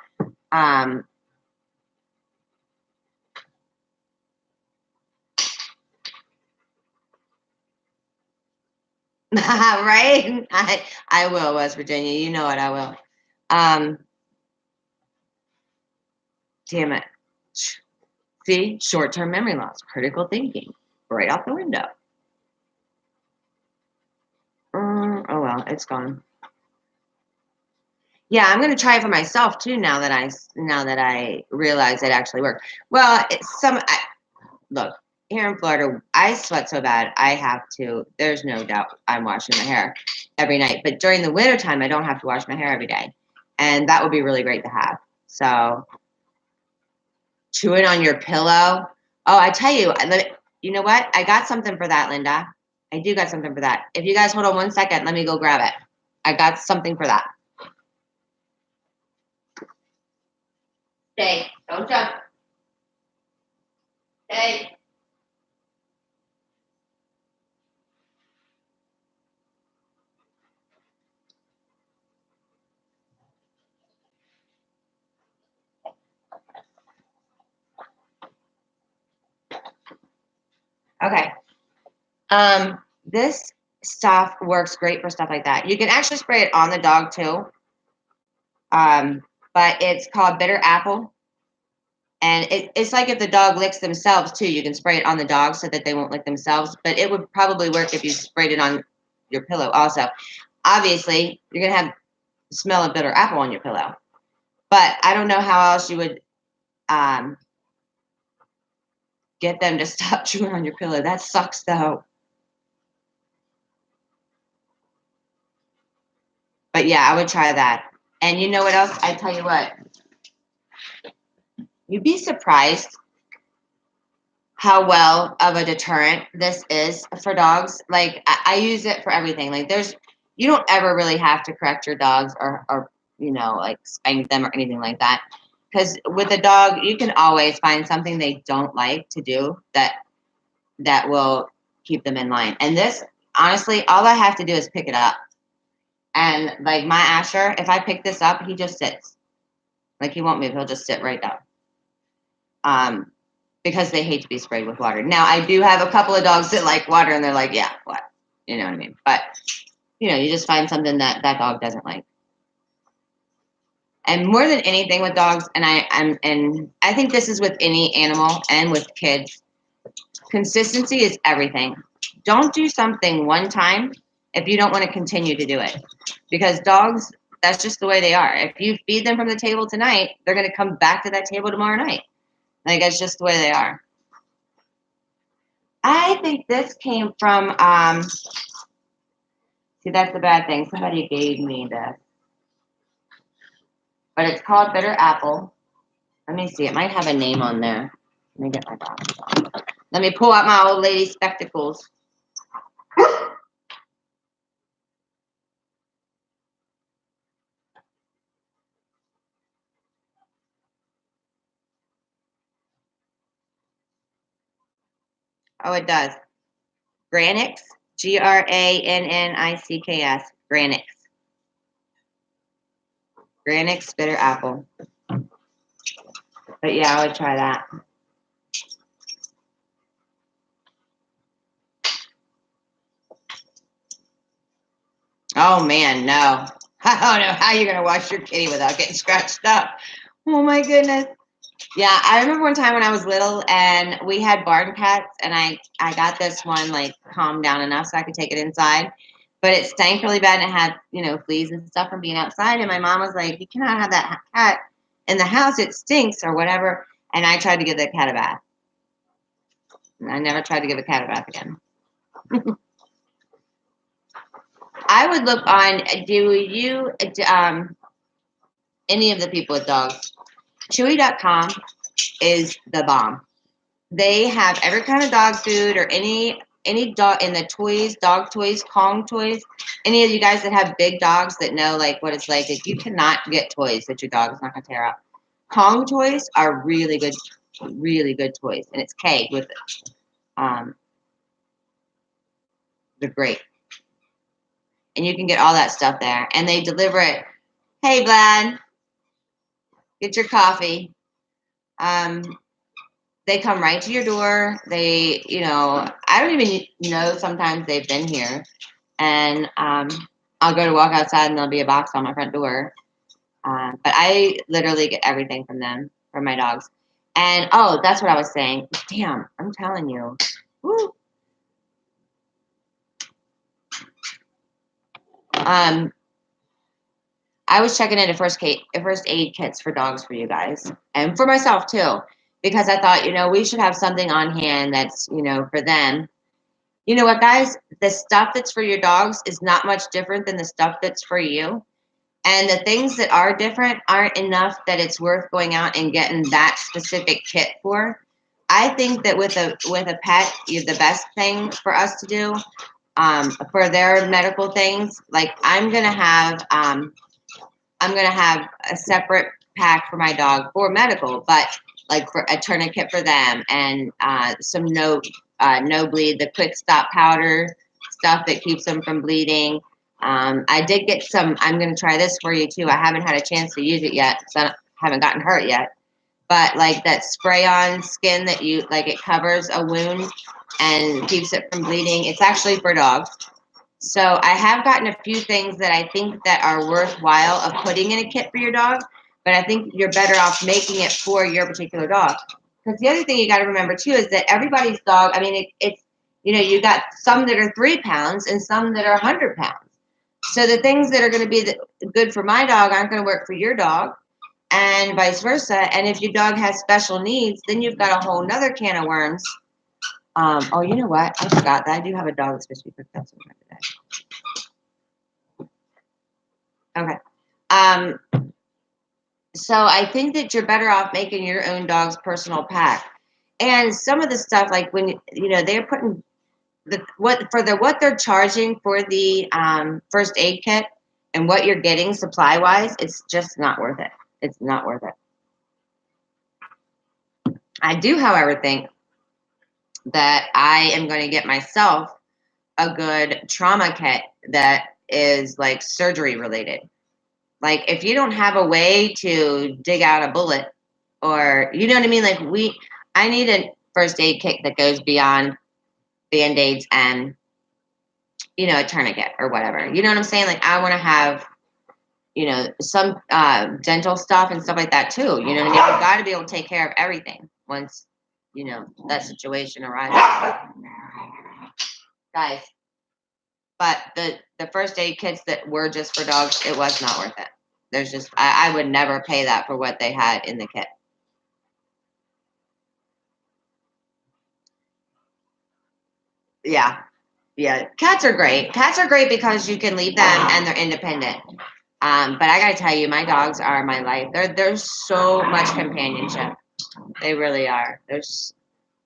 right. I will, West Virginia. You know it. I will. Um, damn it. See, short-term memory loss, critical thinking, right out the window. Oh well, it's gone. Yeah, I'm gonna try it for myself too. Now that I realize it actually worked. Well, look here in Florida, I sweat so bad. I have to. There's no doubt I'm washing my hair every night. But during the wintertime, I don't have to wash my hair every day, and that would be really great to have. So, chew it on your pillow. Oh, I tell you, you know what? I got something for that, Linda. I do got something for that. If you guys hold on 1 second, let me go grab it. I got something for that. Stay. Don't jump. Stay. Okay. This stuff works great for stuff like that. You can actually spray it on the dog too. But it's called bitter apple. And it's like if the dog licks themselves too, you can spray it on the dog so that they won't lick themselves. But it would probably work if you sprayed it on your pillow also. Obviously, you're going to have the smell of bitter apple on your pillow. But I don't know how else you would get them to stop chewing on your pillow. That sucks though. But yeah, I would try that. And you know what else? I tell you what, you'd be surprised how well of a deterrent this is for dogs. Like I use it for everything. Like you don't ever really have to correct your dogs or like spank them or anything like that. Because with a dog, you can always find something they don't like to do that will keep them in line. And this, honestly, all I have to do is pick it up. And like my Asher, if I pick this up, he just sits. Like he won't move. He'll just sit right down. Because they hate to be sprayed with water. Now I do have a couple of dogs that like water, and they're like, yeah, what? You know what I mean? But you just find something that dog doesn't like. And more than anything with dogs, and I think this is with any animal and with kids, consistency is everything. Don't do something one time if you don't want to continue to do it. Because dogs, that's just the way they are. If you feed them from the table tonight, they're going to come back to that table tomorrow night. Like, it's just the way they are. I think this came from, see, that's the bad thing. Somebody gave me this. But it's called Bitter Apple. Let me see. It might have a name on there. Let me get my glasses on. Let me pull out my old lady spectacles. Oh, it does. Granix. Grannicks. Granix. Granix Bitter Apple. But yeah, I would try that. Oh man, no. I don't know how you're gonna wash your kitty without getting scratched up. Oh my goodness. Yeah, I remember one time when I was little and we had barn cats, and I got this one like calmed down enough so I could take it inside. but it stank really bad and it had, fleas and stuff from being outside. And my mom was like, you cannot have that cat in the house. It stinks or whatever. And I tried to give the cat a bath. And I never tried to give a cat a bath again. I would look on, any of the people with dogs, Chewy.com is the bomb. They have every kind of dog food or any dog in the toys, dog toys, Kong toys. Any of you guys that have big dogs that know like what it's like, if you cannot get toys that your dog is not going to tear up. Kong toys are really good toys, and it's K with it. They're great, and you can get all that stuff there, and they deliver it. Hey, Vlad, get your coffee. They come right to your door. They, I don't even know sometimes they've been here. And I'll go to walk outside and there'll be a box on my front door. But I literally get everything from them, from my dogs. And, oh, that's what I was saying. Damn, I'm telling you. Woo. I was checking into first aid kits for dogs for you guys. And for myself, too. Because I thought, we should have something on hand that's, for them. You know what, guys? The stuff that's for your dogs is not much different than the stuff that's for you. And the things that are different aren't enough that it's worth going out and getting that specific kit for. I think that with a pet, the best thing for us to do for their medical things, like I'm gonna have a separate pack for my dog for medical, but like for a tourniquet for them and some no bleed, the quick stop powder stuff that keeps them from bleeding. I did get some. I'm going to try this for you too. I haven't had a chance to use it yet because I haven't gotten hurt yet. But like that spray on skin that it covers a wound and keeps it from bleeding. It's actually for dogs. So I have gotten a few things that I think that are worthwhile of putting in a kit for your dog, but I think you're better off making it for your particular dog. Because the other thing you got to remember too is that everybody's dog. I mean, it's you got some that are 3 pounds and some that are 100 pounds. So the things that are going to be good for my dog aren't going to work for your dog, and vice versa. And if your dog has special needs, then you've got a whole nother can of worms. Oh, you know what? I forgot that I do have a dog that's supposed to be picked up sometime today. Okay. So I think that you're better off making your own dog's personal pack. And some of the stuff, like when they're putting what they're charging for the first aid kit and what you're getting supply wise, it's just not worth it. It's not worth it. I do, however, think that I am going to get myself a good trauma kit that is like surgery related. Like if you don't have a way to dig out a bullet or, you know what I mean? Like I need a first aid kit that goes beyond Band-Aids and, a tourniquet or whatever. You know what I'm saying? Like I want to have, some dental stuff and stuff like that too. You know what I mean? You've got to be able to take care of everything once, that situation arises. Guys, but the first aid kits that were just for dogs, it was not worth it. There's just, I would never pay that for what they had in the kit. Yeah. Yeah. Cats are great. Cats are great because you can leave them and they're independent. But I gotta tell you, my dogs are my life. There's so much companionship. They really are.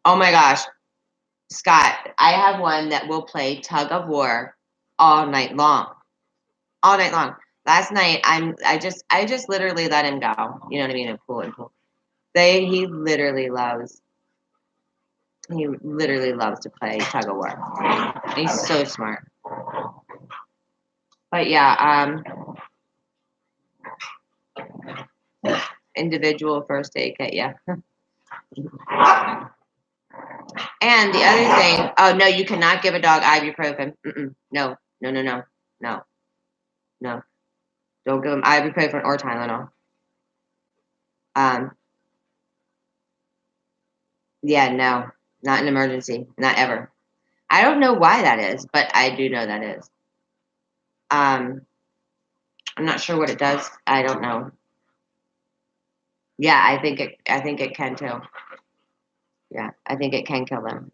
Oh my gosh, Scott, I have one that will play tug of war all night long. All night long. Last night, I just literally let him go. You know what I mean? And cool. He literally loves to play tug of war. He's so smart. But yeah, individual first aid kit, yeah. And the other thing, oh no, you cannot give a dog ibuprofen. No. Don't give them ibuprofen or Tylenol. Yeah, no, not an emergency, not ever. I don't know why that is, but I do know that is. I'm not sure what it does. I don't know. Yeah, I think it can too. Yeah, I think it can kill them.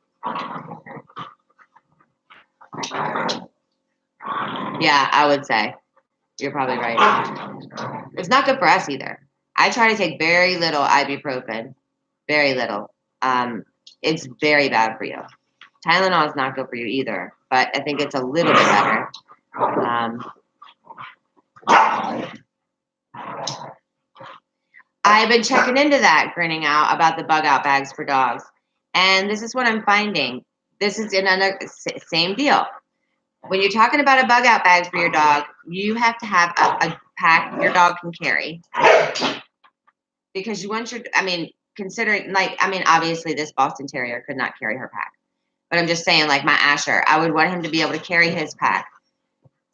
Yeah, I would say you're probably right. It's not good for us either. I try to take very little ibuprofen, very little. Um, it's very bad for you. Tylenol is not good for you either, but I think it's a little bit better. I've been checking into that, grinning out about the bug out bags for dogs, and this is what I'm finding. This is another same deal. When you're talking about a bug out bag for your dog, you have to have a pack your dog can carry because you want your. I mean, considering obviously this Boston Terrier could not carry her pack, but I'm just saying, like my Asher, I would want him to be able to carry his pack.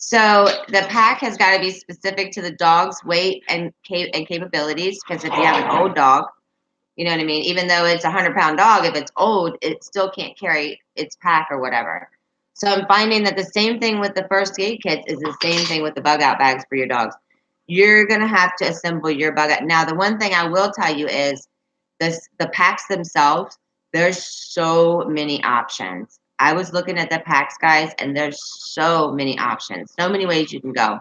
So the pack has got to be specific to the dog's weight and capabilities. Because if you have an old dog, you know what I mean. Even though it's 100-pound dog, if it's old, it still can't carry its pack or whatever. So I'm finding that the same thing with the first aid kits is the same thing with the bug out bags for your dogs. You're gonna have to assemble your bug out. Now, the one thing I will tell you is the packs themselves. There's so many options. I was looking at the packs, guys, and there's so many options, so many ways you can go.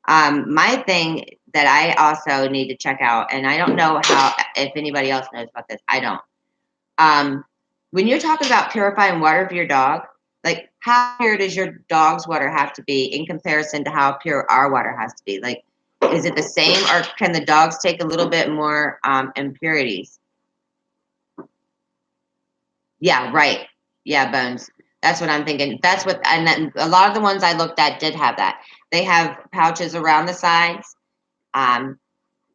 My thing that I also need to check out, and I don't know if anybody else knows about this. I don't. When you're talking about purifying water for your dog, like how pure does your dog's water have to be in comparison to how pure our water has to be? Like, is it the same, or can the dogs take a little bit more impurities? Yeah, right. Yeah, Bones. That's what I'm thinking. That's what, and then a lot of the ones I looked at did have that. They have pouches around the sides, um,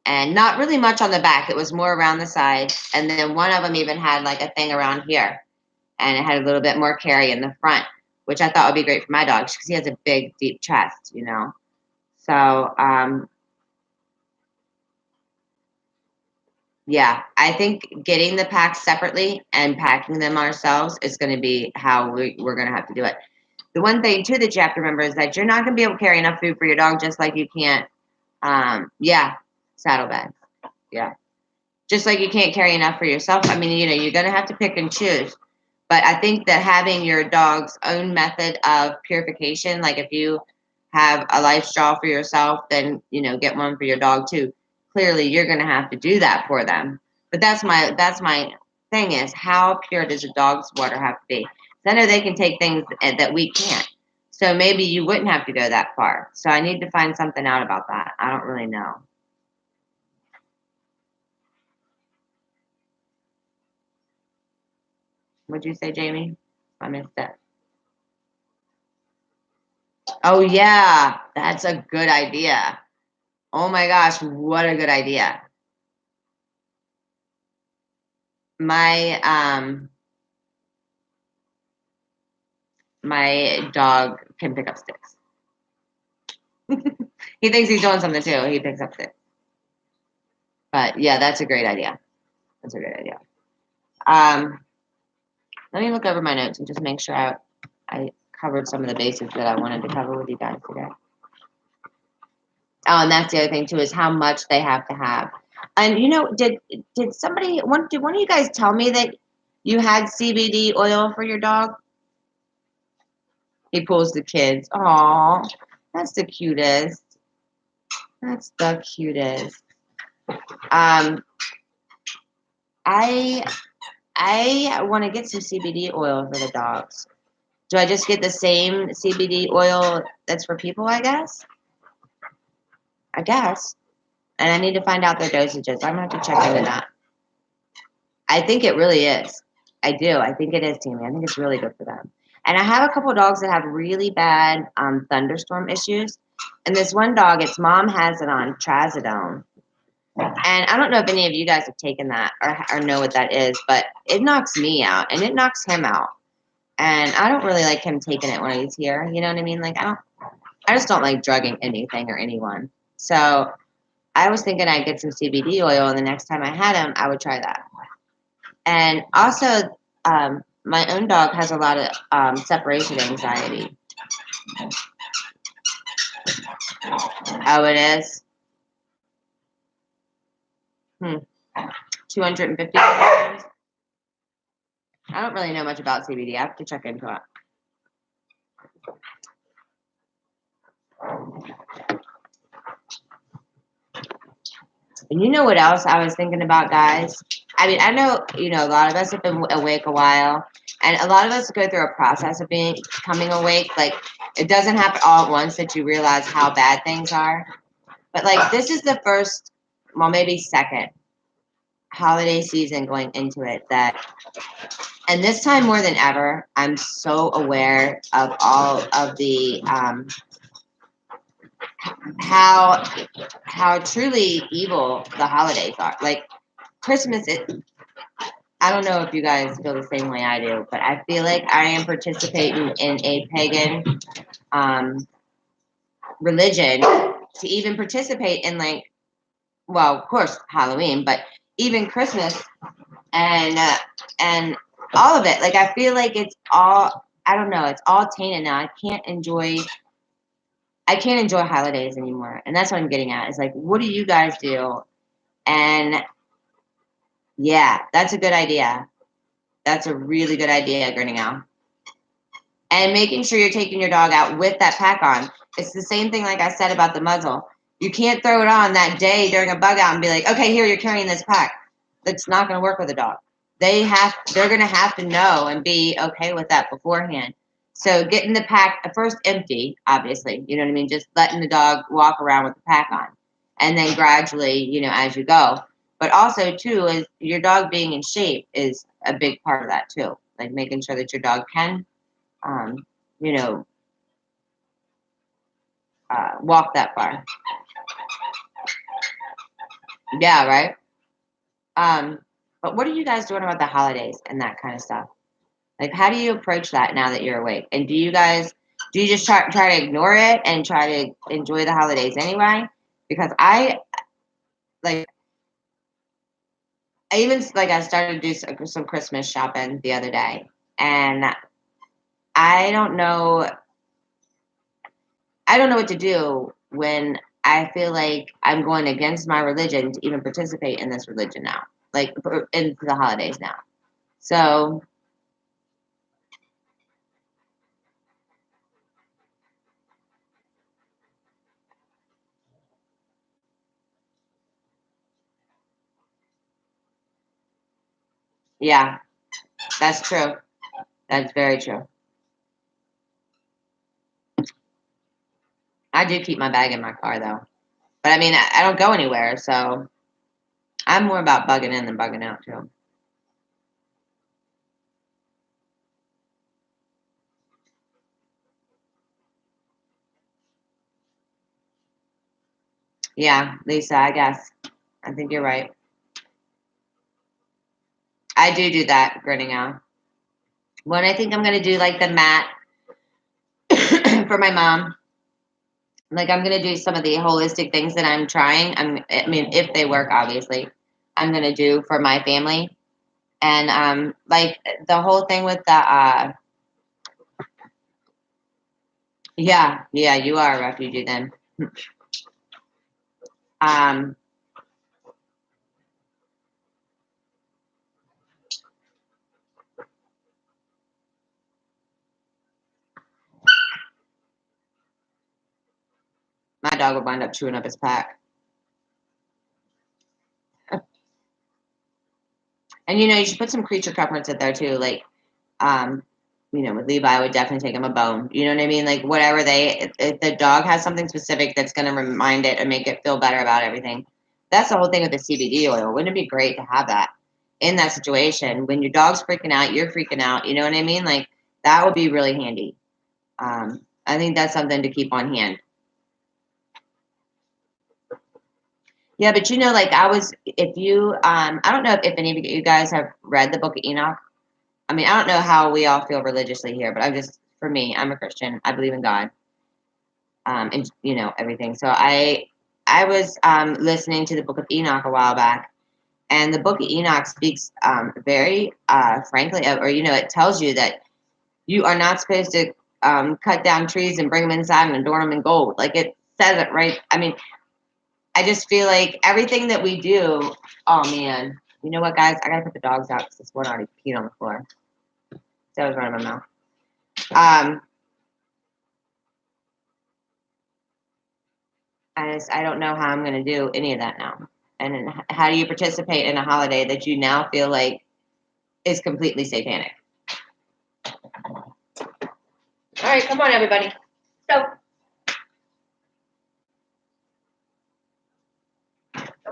and not really much on the back. It was more around the sides, and then one of them even had like a thing around here, and it had a little bit more carry in the front, which I thought would be great for my dog because he has a big, deep chest, you know. So, yeah, I think getting the packs separately and packing them ourselves is going to be how we're going to have to do it. The one thing too that you have to remember is that you're not going to be able to carry enough food for your dog, just like you can't. Yeah, saddlebags. Yeah, just like you can't carry enough for yourself. I mean, you know, you're going to have to pick and choose. But I think that having your dog's own method of purification, like if you have a life straw for yourself, then you know get one for your dog too. Clearly, you're going to have to do that for them. But that's my thing is how pure does a dog's water have to be? I know they can take things that we can't. So maybe you wouldn't have to go that far. So I need to find something out about that. I don't really know. What'd you say, Jamie? I missed that. Oh yeah, that's a good idea. Oh my gosh, what a good idea. My my dog can pick up sticks. He thinks he's doing something too. He picks up sticks. But yeah, that's a great idea. That's a great idea. Um, let me look over my notes and just make sure I covered some of the bases that I wanted to cover with you guys today. Oh, and that's the other thing too is how much they have to have. And you know, did one of you guys tell me that you had CBD oil for your dog? He pulls the kids. Aw, that's the cutest. That's the cutest. Um, I I want to get some CBD oil for the dogs. Do I just get the same CBD oil that's for people? I guess. I guess. And I need to find out their dosages. I'm gonna have to check into that. I think it really is. I do. I think it is, Tammy. I think it's really good for them. And I have a couple of dogs that have really bad thunderstorm issues. And this one dog, its mom has it on trazodone. And I don't know if any of you guys have taken that or know what that is, but it knocks me out and it knocks him out. And I don't really like him taking it when he's here. You know what I mean? Like I just don't like drugging anything or anyone. So I was thinking I'd get some CBD oil, and the next time I had him, I would try that. And also, my own dog has a lot of separation anxiety. Oh, it is. $250. I don't really know much about CBD. I have to check into it. And you know what else I was thinking about, guys? I mean, I know, a lot of us have been awake a while, and a lot of us go through a process of becoming awake. Like, it doesn't happen all at once that you realize how bad things are. But, like, this is the first, well, maybe second holiday season going into it and this time more than ever, I'm so aware of all of the, how truly evil the holidays are. Like, Christmas, I don't know if you guys feel the same way I do, but I feel like I am participating in a pagan religion to even participate in, like, well, of course, Halloween, but even Christmas and and all of it. Like, I feel like it's all, I don't know, it's all tainted now. I can't enjoy holidays anymore, and that's what I'm getting at. Is like, what do you guys do? And yeah, that's a good idea. That's a really good idea, Grinning Owl. And making sure you're taking your dog out with that pack on. It's the same thing like I said about the muzzle. You can't throw it on that day during a bug out and be like, okay, here, you're carrying this pack. That's not going to work with a dog. They're going to have to know and be okay with that beforehand. So getting the pack first empty, obviously, you know what I mean? Just letting the dog walk around with the pack on. And then gradually, as you go. But also, too, is your dog being in shape is a big part of that, too. Like making sure that your dog can um, you know, walk that far. Yeah, right. Um, but what are you guys doing about the holidays and that kind of stuff? Like, how do you approach that now that you're awake? And do you just try to ignore it and try to enjoy the holidays anyway? Because like I started to do some Christmas shopping the other day, and I don't know I don't know what to do when I feel like I'm going against my religion to even participate in this religion now, like in the holidays now. So yeah, that's true. That's very true. I do keep my bag in my car though, but I mean I don't go anywhere, so I'm more about bugging in than bugging out too. Yeah, Lisa, I guess I think you're right. I do that, grinning out. When I think I'm gonna do like the mat for my mom, like I'm gonna do some of the holistic things that I'm trying. I mean, if they work, obviously, I'm gonna do for my family. And like the whole thing with the yeah, you are a refugee then. Um, my dog would wind up chewing up his pack. And you should put some creature comforts in there too, like um, with Levi, I would definitely take him a bone. You know what I mean? Like whatever if the dog has something specific that's going to remind it and make it feel better about everything. That's the whole thing with the CBD oil. Wouldn't it be great to have that in that situation when your dog's freaking out, you're freaking out. You know what I mean? Like that would be really handy. I think that's something to keep on hand. Yeah, but like if you, I don't know if any of you guys have read the Book of Enoch. I mean, I don't know how we all feel religiously here, but for me, I'm a Christian. I believe in God, and everything. So I was listening to the Book of Enoch a while back, and the Book of Enoch speaks very frankly, or it tells you that you are not supposed to cut down trees and bring them inside and adorn them in gold. Like says it right. I mean, I just feel like everything that we do. Oh man, you know what, guys? I gotta put the dogs out because this one already peed on the floor. That was running my mouth. I don't know how I'm gonna do any of that now. And how do you participate in a holiday that you now feel like is completely satanic? All right, come on, everybody. So,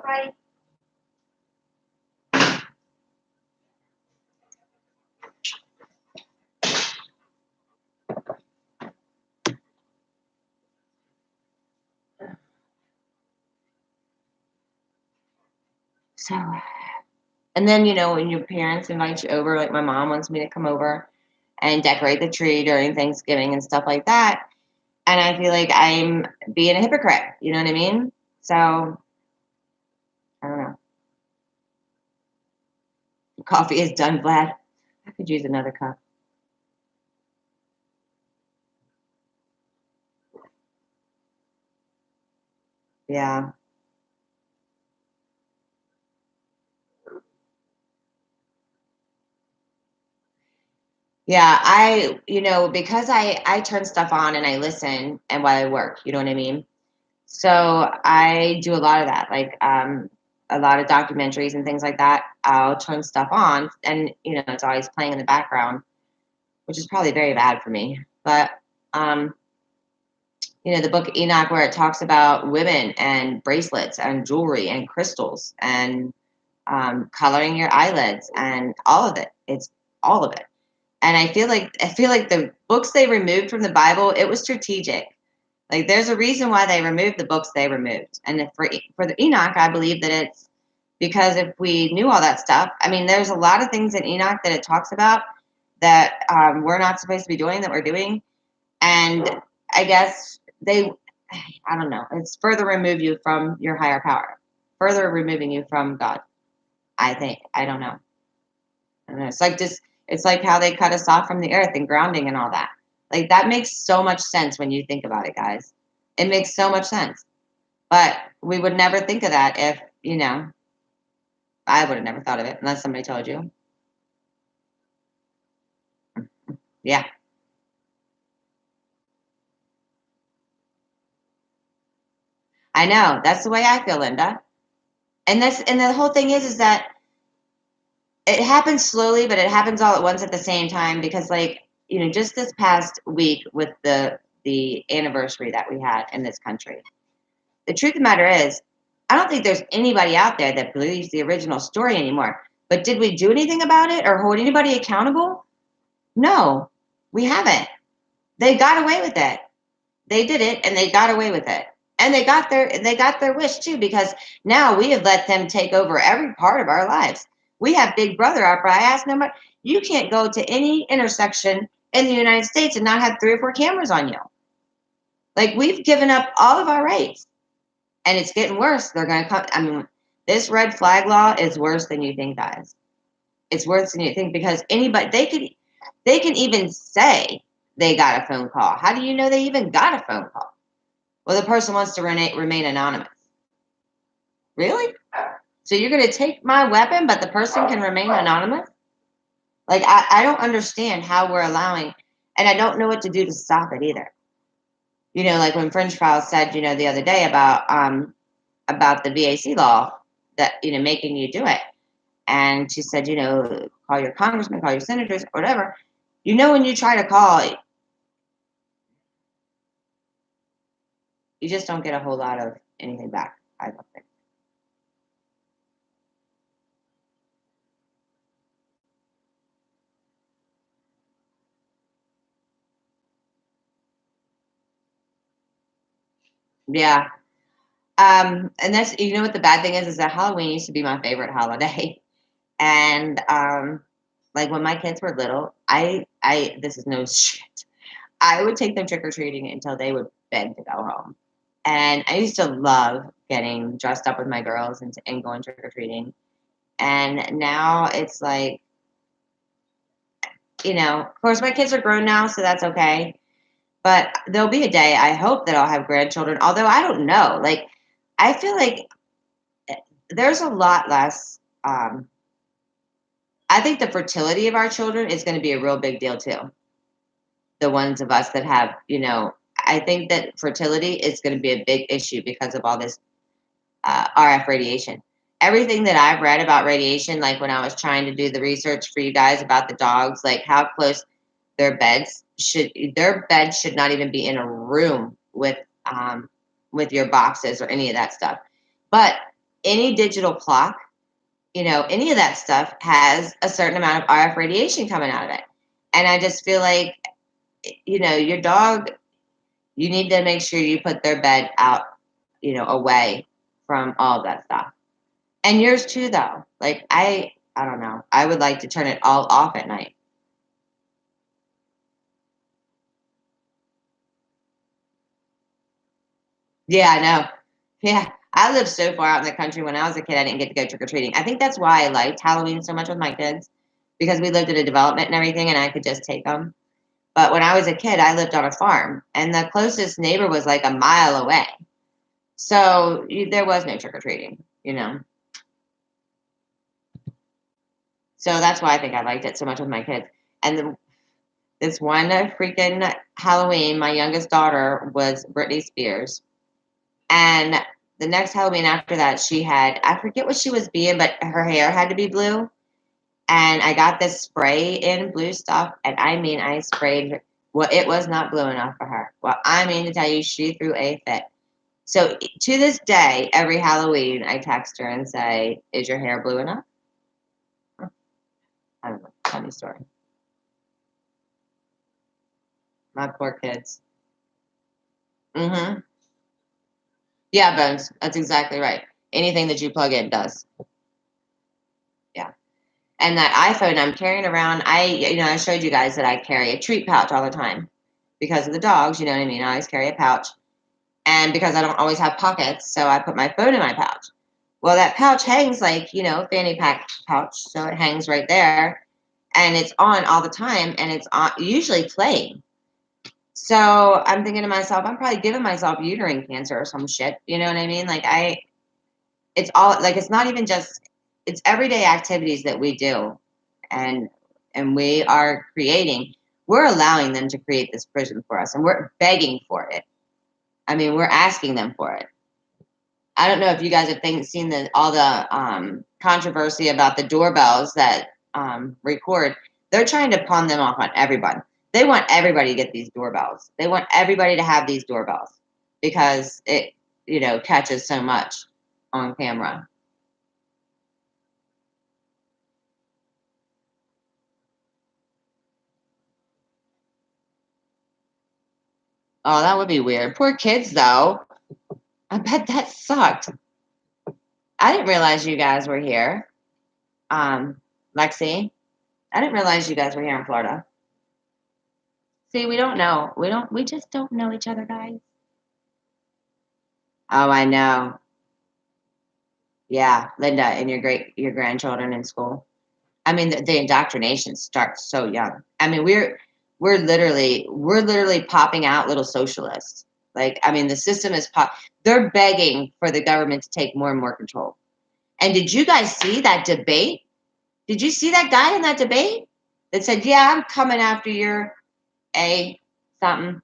bye. So, and then when your parents invite you over, like my mom wants me to come over and decorate the tree during Thanksgiving and stuff like that, and I feel like I'm being a hypocrite. You know what I mean? So, I don't know. Coffee is done, Vlad. I could use another cup. Yeah. Yeah, because I turn stuff on and I listen and while I work, you know what I mean? So I do a lot of that, like a lot of documentaries and things like that. I'll turn stuff on and it's always playing in the background, which is probably very bad for me. But um, the book Enoch where it talks about women and bracelets and jewelry and crystals and coloring your eyelids and all of it. It's all of it. And I feel like the books they removed from the Bible, it was strategic. Like there's a reason why they removed the books they removed. And for the Enoch, I believe that it's because if we knew all that stuff, I mean, there's a lot of things in Enoch that it talks about that we're not supposed to be doing that we're doing. And I guess I don't know, it's further remove you from your higher power, further removing you from God. I think. I don't know. I don't know. It's like how they cut us off from the earth and grounding and all that. Like that makes so much sense when you think about it, guys. It makes so much sense. But we would never think of that if, I would have never thought of it unless somebody told you. Yeah. I know. That's the way I feel, Linda. And the whole thing is that it happens slowly, but it happens all at once at the same time because like, just this past week with the anniversary that we had in this country. The truth of the matter is, I don't think there's anybody out there that believes the original story anymore. But did we do anything about it or hold anybody accountable? No, we haven't. They got away with it. They did it and they got away with it. And they got their wish too, because now we have let them take over every part of our lives. We have Big Brother up our ass. No matter, you can't go to any intersection in the United States and not have 3 or 4 cameras on you. Like we've given up all of our rights. And it's getting worse. They're going to come. I mean, this red flag law is worse than you think, guys. It's worse than you think because anybody they can even say they got a phone call. How do you know they even got a phone call? Well, the person wants to remain anonymous. Really? So you're going to take my weapon, but the person can remain anonymous? Like I don't understand how we're allowing, and I don't know what to do to stop it either. Like when French Files said, the other day about the VAC law that making you do it, and she said, call your congressman, call your senators, whatever. When you try to call, you just don't get a whole lot of anything back. I don't think. Yeah. And that's what the bad thing is that Halloween used to be my favorite holiday, and like when my kids were little, I this is no shit. I would take them trick or treating until they would beg to go home. And I used to love getting dressed up with my girls and going trick or treating. And now it's like, of course, my kids are grown now, so that's okay. But there'll be a day, I hope, that I'll have grandchildren, although I don't know. Like, I feel like there's a lot less. I think the fertility of our children is going to be a real big deal too. The ones of us that have, I think that fertility is going to be a big issue because of all this RF radiation. Everything that I've read about radiation, like when I was trying to do the research for you guys about the dogs, like how close their beds should not even be in a room with your boxes or any of that stuff. But any digital clock, any of that stuff has a certain amount of RF radiation coming out of it. And I just feel like, your dog, you need to make sure you put their bed out, away from all of that stuff. And yours too, though. Like, I don't know. I would like to turn it all off at night. Yeah, I know. Yeah. I lived so far out in the country. When I was a kid, I didn't get to go trick or treating. I think that's why I liked Halloween so much with my kids, because we lived in a development and everything, and I could just take them. But when I was a kid, I lived on a farm, and the closest neighbor was like a mile away. So there was no trick or treating. So that's why I think I liked it so much with my kids. And this one freaking Halloween, my youngest daughter was Britney Spears. And the next Halloween after that, she had, I forget what she was being, but her hair had to be blue. And I got this spray in blue stuff. And I mean, I sprayed her. Well, it was not blue enough for her. Well, I mean to tell you, she threw a fit. So to this day, every Halloween, I text her and say, "Is your hair blue enough?" I don't know. Funny story. My poor kids. Mm-hmm. Yeah, Bones. That's exactly right. Anything that you plug in does. Yeah. And that iPhone I'm carrying around, I showed you guys that I carry a treat pouch all the time because of the dogs. You know what I mean? I always carry a pouch. And because I don't always have pockets, so I put my phone in my pouch. Well, that pouch hangs like, fanny pack pouch. So it hangs right there and it's on all the time and it's usually playing. So I'm thinking to myself, I'm probably giving myself uterine cancer or some shit. You know what I mean? Like it's all like, it's not even just, it's everyday activities that we do and we are creating, we're allowing them to create this prison for us and we're begging for it. I mean, we're asking them for it. I don't know if you guys have seen all the controversy about the doorbells that record. They're trying to pawn them off on everyone. They want everybody to get these doorbells. They want everybody to have these doorbells because it, catches so much on camera. Oh, that would be weird. Poor kids, though. I bet that sucked. I didn't realize you guys were here. Lexi, I didn't realize you guys were here in Florida. See, we don't know. We just don't know each other, guys. Oh, I know. Yeah, Linda and your grandchildren in school. I mean, the indoctrination starts so young. I mean, we're literally popping out little socialists. Like, I mean, the system is they're begging for the government to take more and more control. And did you guys see that debate? Did you see that guy in that debate that said, "Yeah, I'm coming after your a something.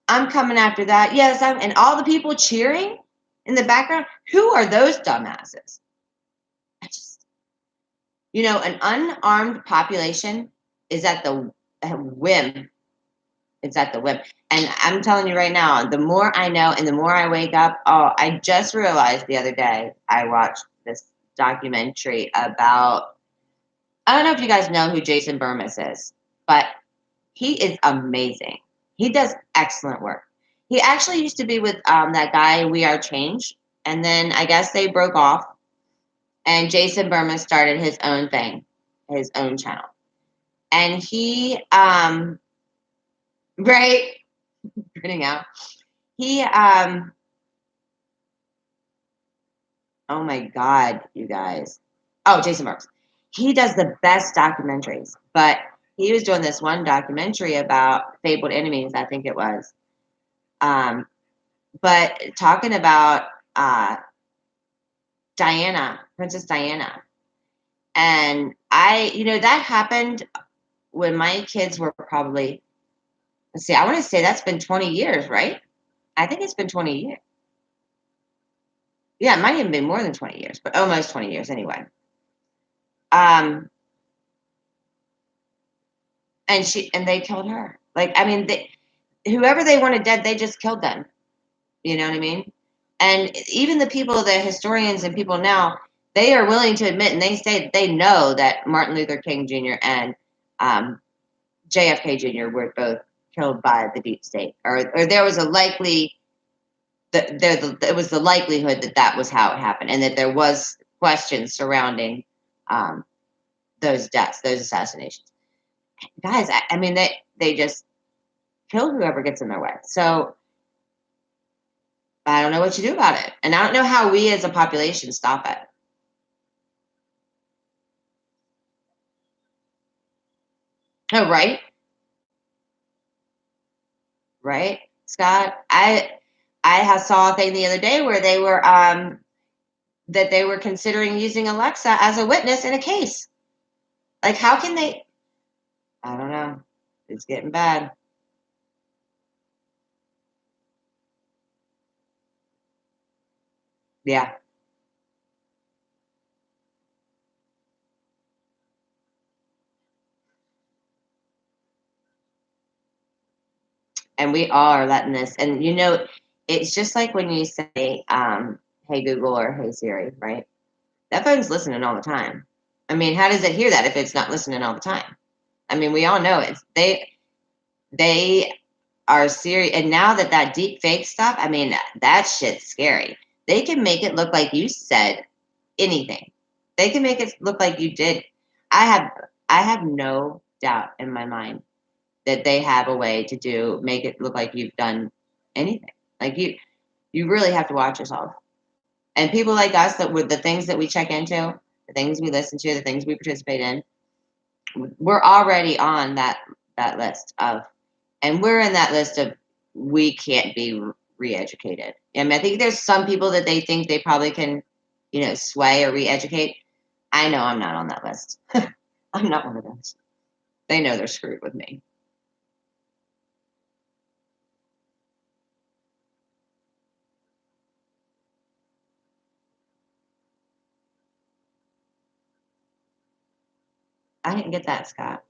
I'm coming after that." Yes, and all the people cheering in the background. Who are those dumbasses? I just, an unarmed population is at the whim. It's at the whim. And I'm telling you right now, the more I know and the more I wake up, I just realized the other day I watched this documentary about, I don't know if you guys know who Jason Burmis is, but he is amazing. He does excellent work. He actually used to be with that guy, We Are Change. And then I guess they broke off. And Jason Burmis started his own thing, his own channel. And he, right, printing out. He, oh my God, you guys. Oh, Jason Burmis. He does the best documentaries, but he was doing this one documentary about Fabled Enemies, I think it was. But talking about Diana, Princess Diana, and that happened when my kids were probably, let's see, I want to say that's been 20 years, right? I think it's been 20 years. Yeah, it might even be more than 20 years, but almost 20 years anyway. Um, and they killed her. Like, I mean, whoever they wanted dead, they just killed them. You know what I mean? And even the people, the historians and people now, they are willing to admit, and they say that they know that Martin Luther King Jr. and JFK Jr. were both killed by the deep state, or there was a likely it was the likelihood that that was how it happened, and that there was questions surrounding those deaths, those assassinations. Guys, I mean, they just kill whoever gets in their way. So I don't know what you do about it, and I don't know how we as a population stop it. Oh, right, right, Scott. I saw a thing the other day where they were that they were considering using Alexa as a witness in a case. Like, how can they? I don't know. It's getting bad. Yeah. And we all are letting this, and it's just like when you say, hey Google or hey Siri, right? That phone's listening all the time. I mean, how does it hear that if it's not listening all the time? I mean, we all know they are serious. And now that deep fake stuff, I mean, that shit's scary. They can make it look like you said anything. They can make it look like you did. I have I have no doubt in my mind that they have a way to make it look like you've done anything. Like, you really have to watch yourself. And people like us, that with the things that we check into, the things we listen to, the things we participate in, we're already on that list of, and we're in that list of, we can't be re-educated. I mean, I think there's some people that they think they probably can, sway or re-educate. I know I'm not on that list. I'm not one of those. They know they're screwed with me. I didn't get that, Scott.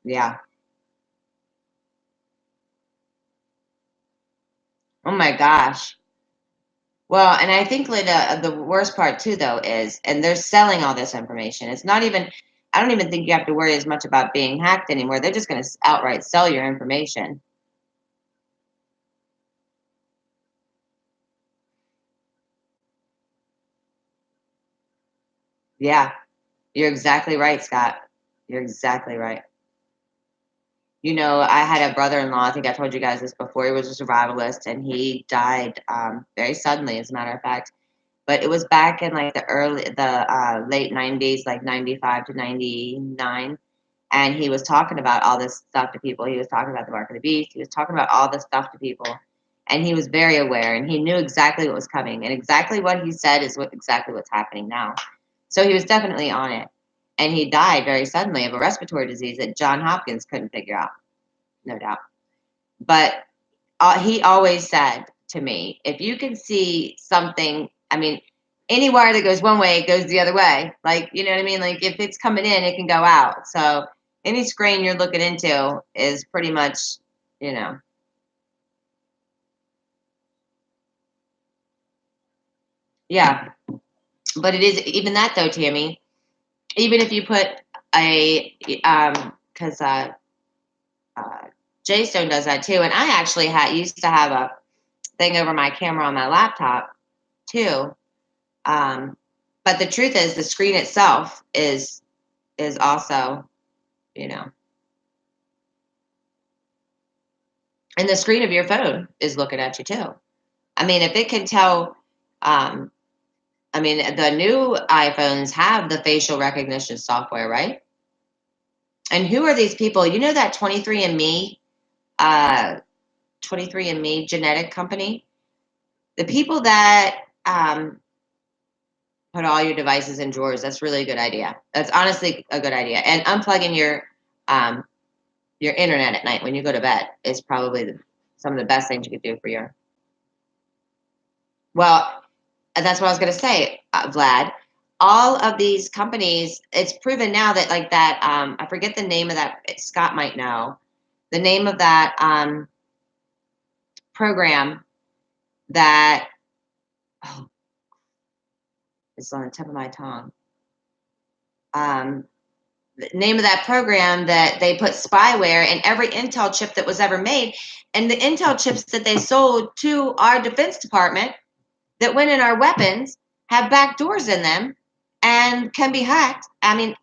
Yeah. Oh my gosh. Well, and I think like the worst part too, though, is, and they're selling all this information. It's not even. I don't even think you have to worry as much about being hacked anymore. They're just going to outright sell your information. Yeah, you're exactly right, Scott. You're exactly right. I had a brother-in-law. I think I told you guys this before. He was a survivalist, and he died very suddenly, as a matter of fact. But it was back in like the late '90s, like '95 to '99, and he was talking about all this stuff to people. He was talking about the mark of the beast. He was talking about all this stuff to people, and he was very aware, and he knew exactly what was coming, and exactly what he said is exactly what's happening now. So he was definitely on it, and he died very suddenly of a respiratory disease that John Hopkins couldn't figure out, no doubt. But he always said to me, if you can see something, I mean, any wire that goes one way, it goes the other way. Like, you know what I mean? Like, if it's coming in, it can go out. So any screen you're looking into is pretty much, you know, yeah. But it is even that though, Tammy. Even if you put because uh, Stone does that too, and I actually used to have a thing over my camera on my laptop too. Um, but the truth is, the screen itself is also, you know, and the screen of your phone is looking at you too. I mean, if it can tell, um, I mean, the new iPhones have the facial recognition software, right? And who are these people? You know that 23andMe, 23andMe genetic company? The people that put all your devices in drawers, that's really a good idea. That's honestly a good idea. And unplugging your internet at night when you go to bed is probably some of the best things you could do for your. Well, that's what I was going to say, Vlad. All of these companies, it's proven now that like that. I forget the name of that. Scott might know the name of that program that. Oh, it's on the tip of my tongue. The name of that program that they put spyware in every Intel chip that was ever made, and the Intel chips that they sold to our Defense Department that went in our weapons have back doors in them and can be hacked. I mean,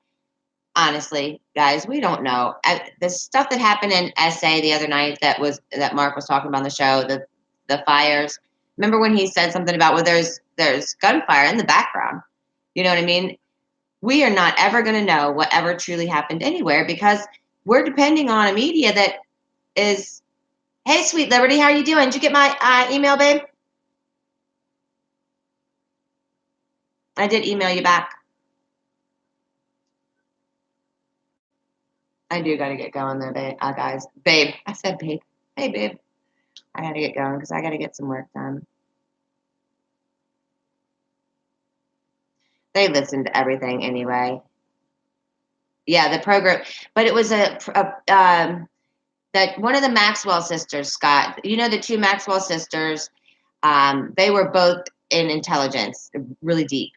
honestly, guys, we don't know. The stuff that happened in SA the other night that Mark was talking about on the show, the fires. Remember when he said something about well, there's gunfire in the background. You know what I mean? We are not ever going to know whatever truly happened anywhere because we're depending on a media that is. Hey, sweet Liberty, how are you doing? Did you get my email, babe? I did email you back. I do got to get going though, babe, guys. Babe, I said babe. Hey, babe. I got to get going because I got to get some work done. They listened to everything anyway. Yeah, the program, but it was that one of the Maxwell sisters, Scott. You know the two Maxwell sisters. They were both in intelligence, really deep,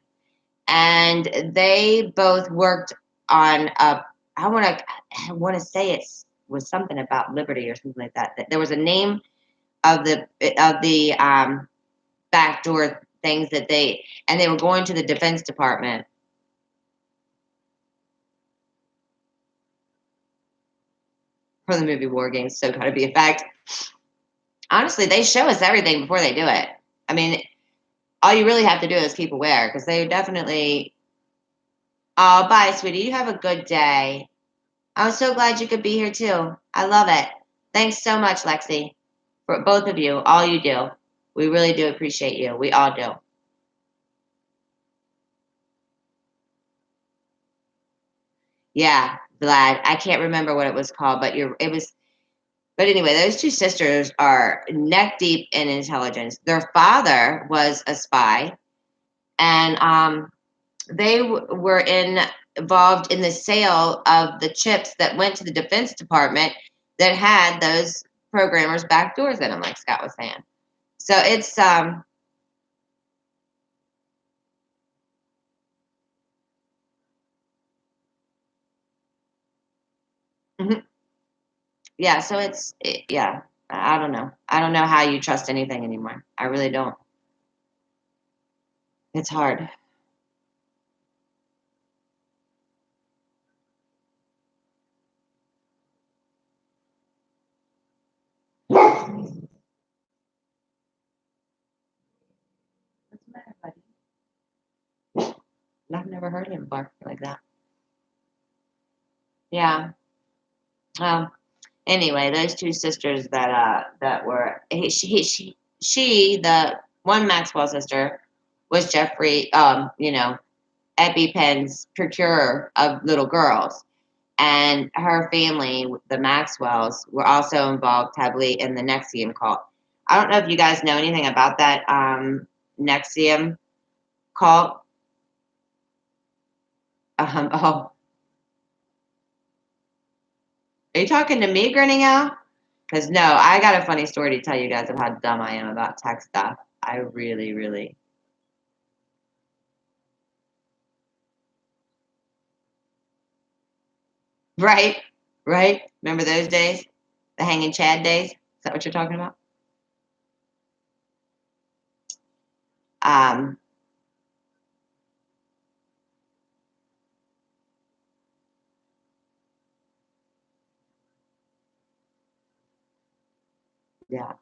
and they both worked on a. I want to say it was something about liberty or something like that. There was a name of the backdoor things that they were going to the Defense Department. For the movie War Games, so gotta be a fact. Honestly, they show us everything before they do it. I mean, all you really have to do is keep aware because they definitely. Oh, bye, sweetie. You have a good day. I'm so glad you could be here too. I love it. Thanks so much, Lexi, for both of you. All you do. We really do appreciate you. We all do. Yeah, Vlad. I can't remember what it was called, but it was. But anyway, those two sisters are neck deep in intelligence. Their father was a spy, and they were involved in the sale of the chips that went to the Defense Department that had those programmers backdoors in them, like Scott was saying. So it's mhm. Yeah. So yeah. I don't know. I don't know how you trust anything anymore. I really don't. It's hard. What's the matter, buddy? I've never heard him bark like that. Yeah. Um. Anyway, those two sisters that were she the one Maxwell sister was Jeffrey EpiPen's procurer of little girls, and her family, the Maxwells, were also involved heavily in the Nexium cult. I don't know if you guys know anything about that Nexium cult. Oh, are you talking to me, Grinning Al? Because no, I got a funny story to tell you guys of how dumb I am about tech stuff. I really, really. Right, right. Remember those days? The hanging Chad days? Is that what you're talking about? Um, yeah,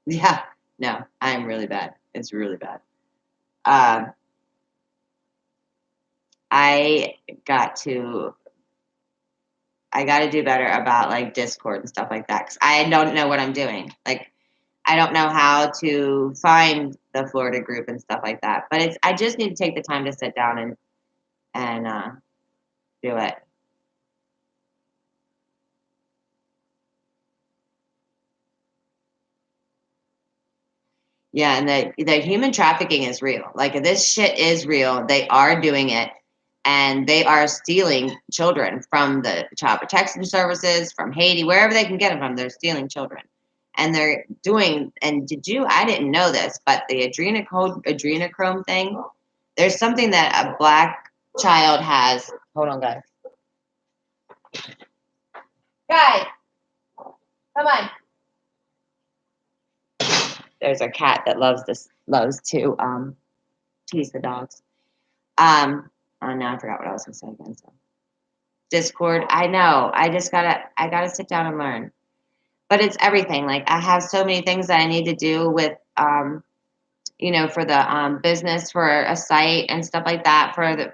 yeah. No, I am really bad. It's really bad. I got to do better about like Discord and stuff like that, because I don't know what I'm doing. Like, I don't know how to find the Florida group and stuff like that. But I just need to take the time to sit down and do it. Yeah, and the human trafficking is real. Like, this shit is real. They are doing it, and they are stealing children from the child protection services, from Haiti, wherever they can get them from. They're stealing children, and they're doing. And I didn't know this, but the adrenochrome thing. There's something that a black child has. Hold on, guys. Guys, come on. There's a cat that loves to tease the dogs. Oh, now I forgot what I was gonna say again. So. Discord, I know. I gotta sit down and learn. But it's everything. Like, I have so many things that I need to do with for the business, for a site and stuff like that, for the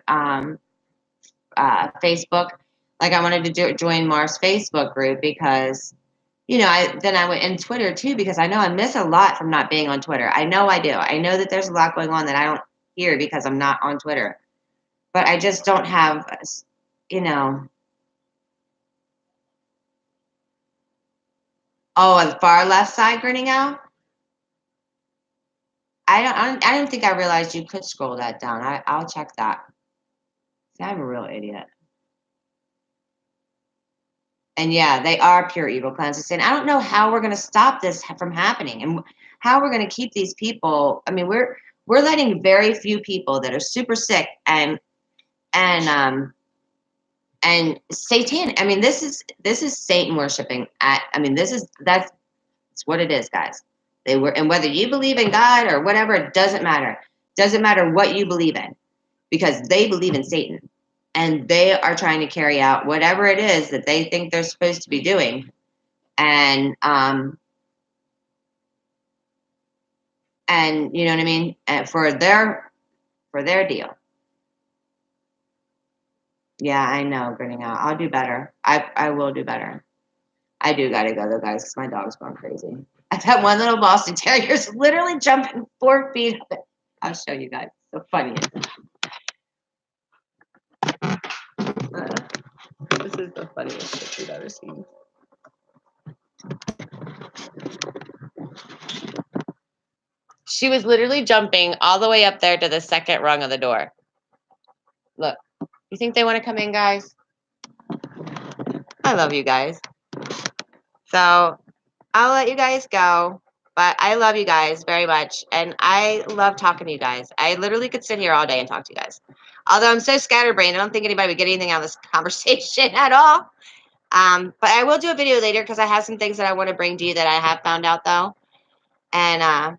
Facebook. Like, I wanted to join Mars Facebook group because I went in Twitter too, because I know I miss a lot from not being on Twitter. I know I do. I know that there's a lot going on that I don't hear because I'm not on Twitter. But I just don't have, Oh, on the far left side, grinning out. I don't think I realized you could scroll that down. I'll check that. See, I'm a real idiot. And yeah, they are pure evil cleanses. And I don't know how we're going to stop this from happening, and how we're going to keep these people. I mean, we're letting very few people that are super sick and Satan. I mean, this is Satan worshiping. That's what it is, guys. And whether you believe in God or whatever, it doesn't matter. Doesn't matter what you believe in, because they believe in Satan, and they are trying to carry out whatever it is that they think they're supposed to be doing, and you know what I mean, for their deal. Yeah, I know, grinning out. I'll do better. I will do better. I do gotta go though, guys, because my dog's going crazy. I've had one little Boston Terrier's literally jumping 4 feet up it. I'll show you guys. So funny. This is the funniest shit you've ever seen. She was literally jumping all the way up there to the second rung of the door. Look, you think they want to come in, guys? I love you guys. So I'll let you guys go. But I love you guys very much. And I love talking to you guys. I literally could sit here all day and talk to you guys. Although I'm so scatterbrained, I don't think anybody would get anything out of this conversation at all. But I will do a video later, because I have some things that I want to bring to you that I have found out, though. And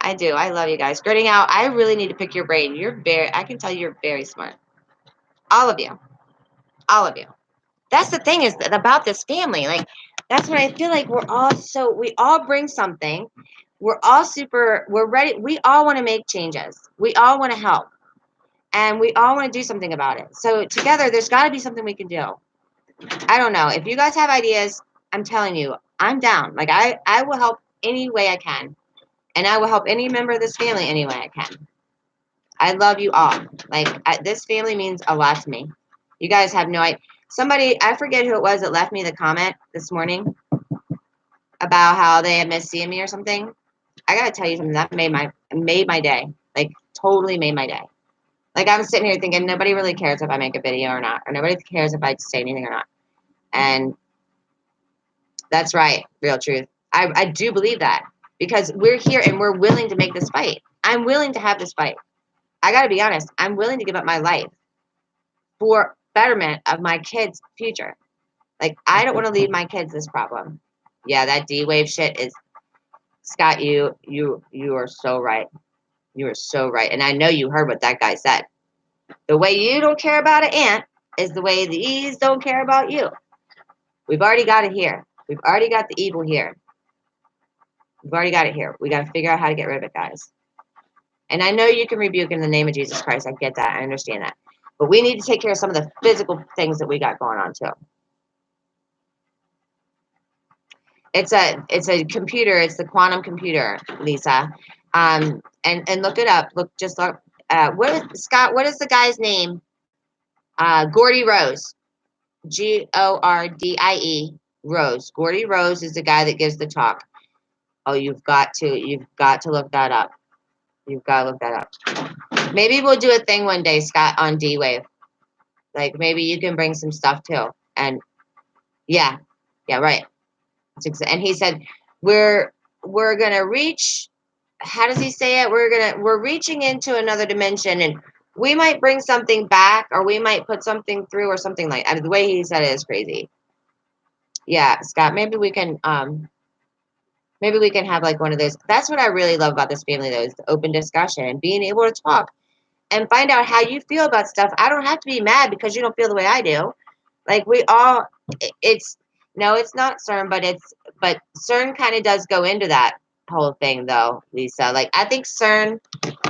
I do. I love you guys. Gritting out, I really need to pick your brain. I can tell you're very smart. All of you. All of you. That's the thing is about this family. Like, that's what I feel like. We all bring something. We're ready. We all want to make changes. We all want to help. And we all want to do something about it. So together, there's got to be something we can do. I don't know. If you guys have ideas, I'm telling you, I'm down. Like, I will help any way I can. And I will help any member of this family any way I can. I love you all. Like, this family means a lot to me. You guys have no idea. Somebody, I forget who it was that left me the comment this morning about how they had missed seeing me or something. I gotta tell you something, that made my day. Like, totally made my day. Like, I'm sitting here thinking nobody really cares if I make a video or not, or nobody cares if I say anything or not. And that's right, real truth. I do believe that, because we're here and we're willing to make this fight. I'm willing to have this fight. I gotta be honest. I'm willing to give up my life for betterment of my kids' future. Like, I don't want to leave my kids this problem. Yeah, that D-Wave shit is, Scott, you are so right. You are so right. And I know you heard what that guy said. The way you don't care about an ant is the way these don't care about you. We've already got it here. We've already got the evil here. We've already got it here. We got to figure out how to get rid of it, guys. And I know you can rebuke in the name of Jesus Christ. I get that. I understand that. But we need to take care of some of the physical things that we got going on too. It's a computer. It's the quantum computer, Lisa. And look it up. Look Scott? What is the guy's name? Gordy Rose. Gordie Rose. Gordy Rose is the guy that gives the talk. Oh, you've got to look that up. You've got to look that up. Maybe we'll do a thing one day, Scott, on D-Wave. Like maybe you can bring some stuff too. And yeah, right. And he said we're gonna reach. How does he say it? We're reaching into another dimension, and we might bring something back, or we might put something through, or something like. I mean, the way he said it is crazy. Yeah, Scott. Maybe we can have like one of those. That's what I really love about this family, though, is the open discussion and being able to talk and find out how you feel about stuff. I don't have to be mad because you don't feel the way I do. Like we all, it's not CERN, but CERN kind of does go into that whole thing, though, Lisa. Like I think CERN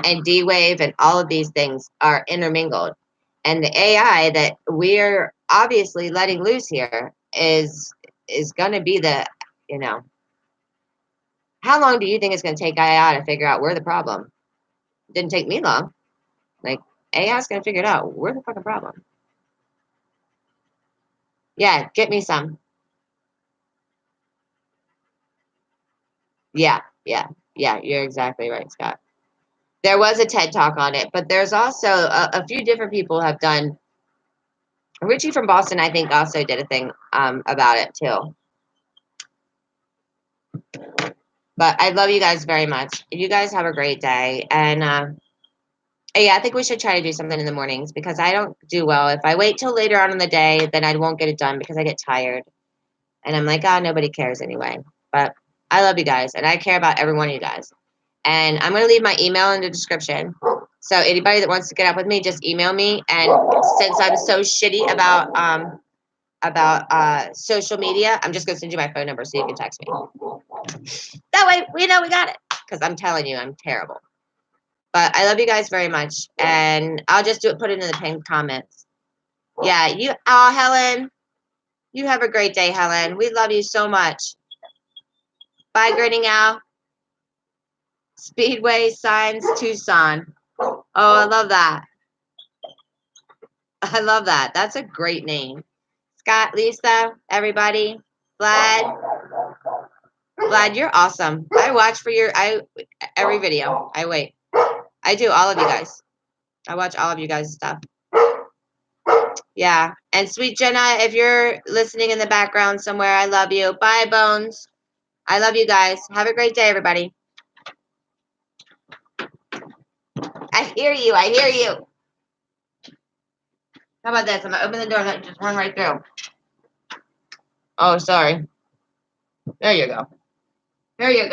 and D-Wave and all of these things are intermingled, and the AI that we're obviously letting loose here is going to be the, how long do you think it's going to take AI to figure out we're the problem? It didn't take me long. Like AI is going to figure it out. We're the fucking problem. Yeah, get me some. Yeah, you're exactly right, Scott. There was a TED Talk on it, but there's also a few different people have done. Richie from Boston, I think, also did a thing about it too. But I love you guys very much. You guys have a great day. And yeah, I think we should try to do something in the mornings because I don't do well. If I wait till later on in the day, then I won't get it done because I get tired. And I'm like, nobody cares anyway. But I love you guys, and I care about every one of you guys. And I'm going to leave my email in the description. So anybody that wants to get up with me, just email me. And since I'm so shitty about social media, I'm just going to send you my phone number so you can text me. That way we know we got it. Because I'm telling you, I'm terrible. But I love you guys very much. And I'll just put it in the pinned comments. Yeah, Helen. You have a great day, Helen. We love you so much. Bye, Grinning Al. Speedway Signs Tucson. Oh, I love that. I love that. That's a great name. Scott, Lisa, everybody. Vlad, you're awesome. I watch for every video. I wait. I do all of you guys. I watch all of you guys' stuff. Yeah. And sweet Jenna, if you're listening in the background somewhere, I love you. Bye, Bones. I love you guys. Have a great day, everybody. I hear you. How about this? I'm going to open the door and just run right through. Oh, sorry. There you go. I hear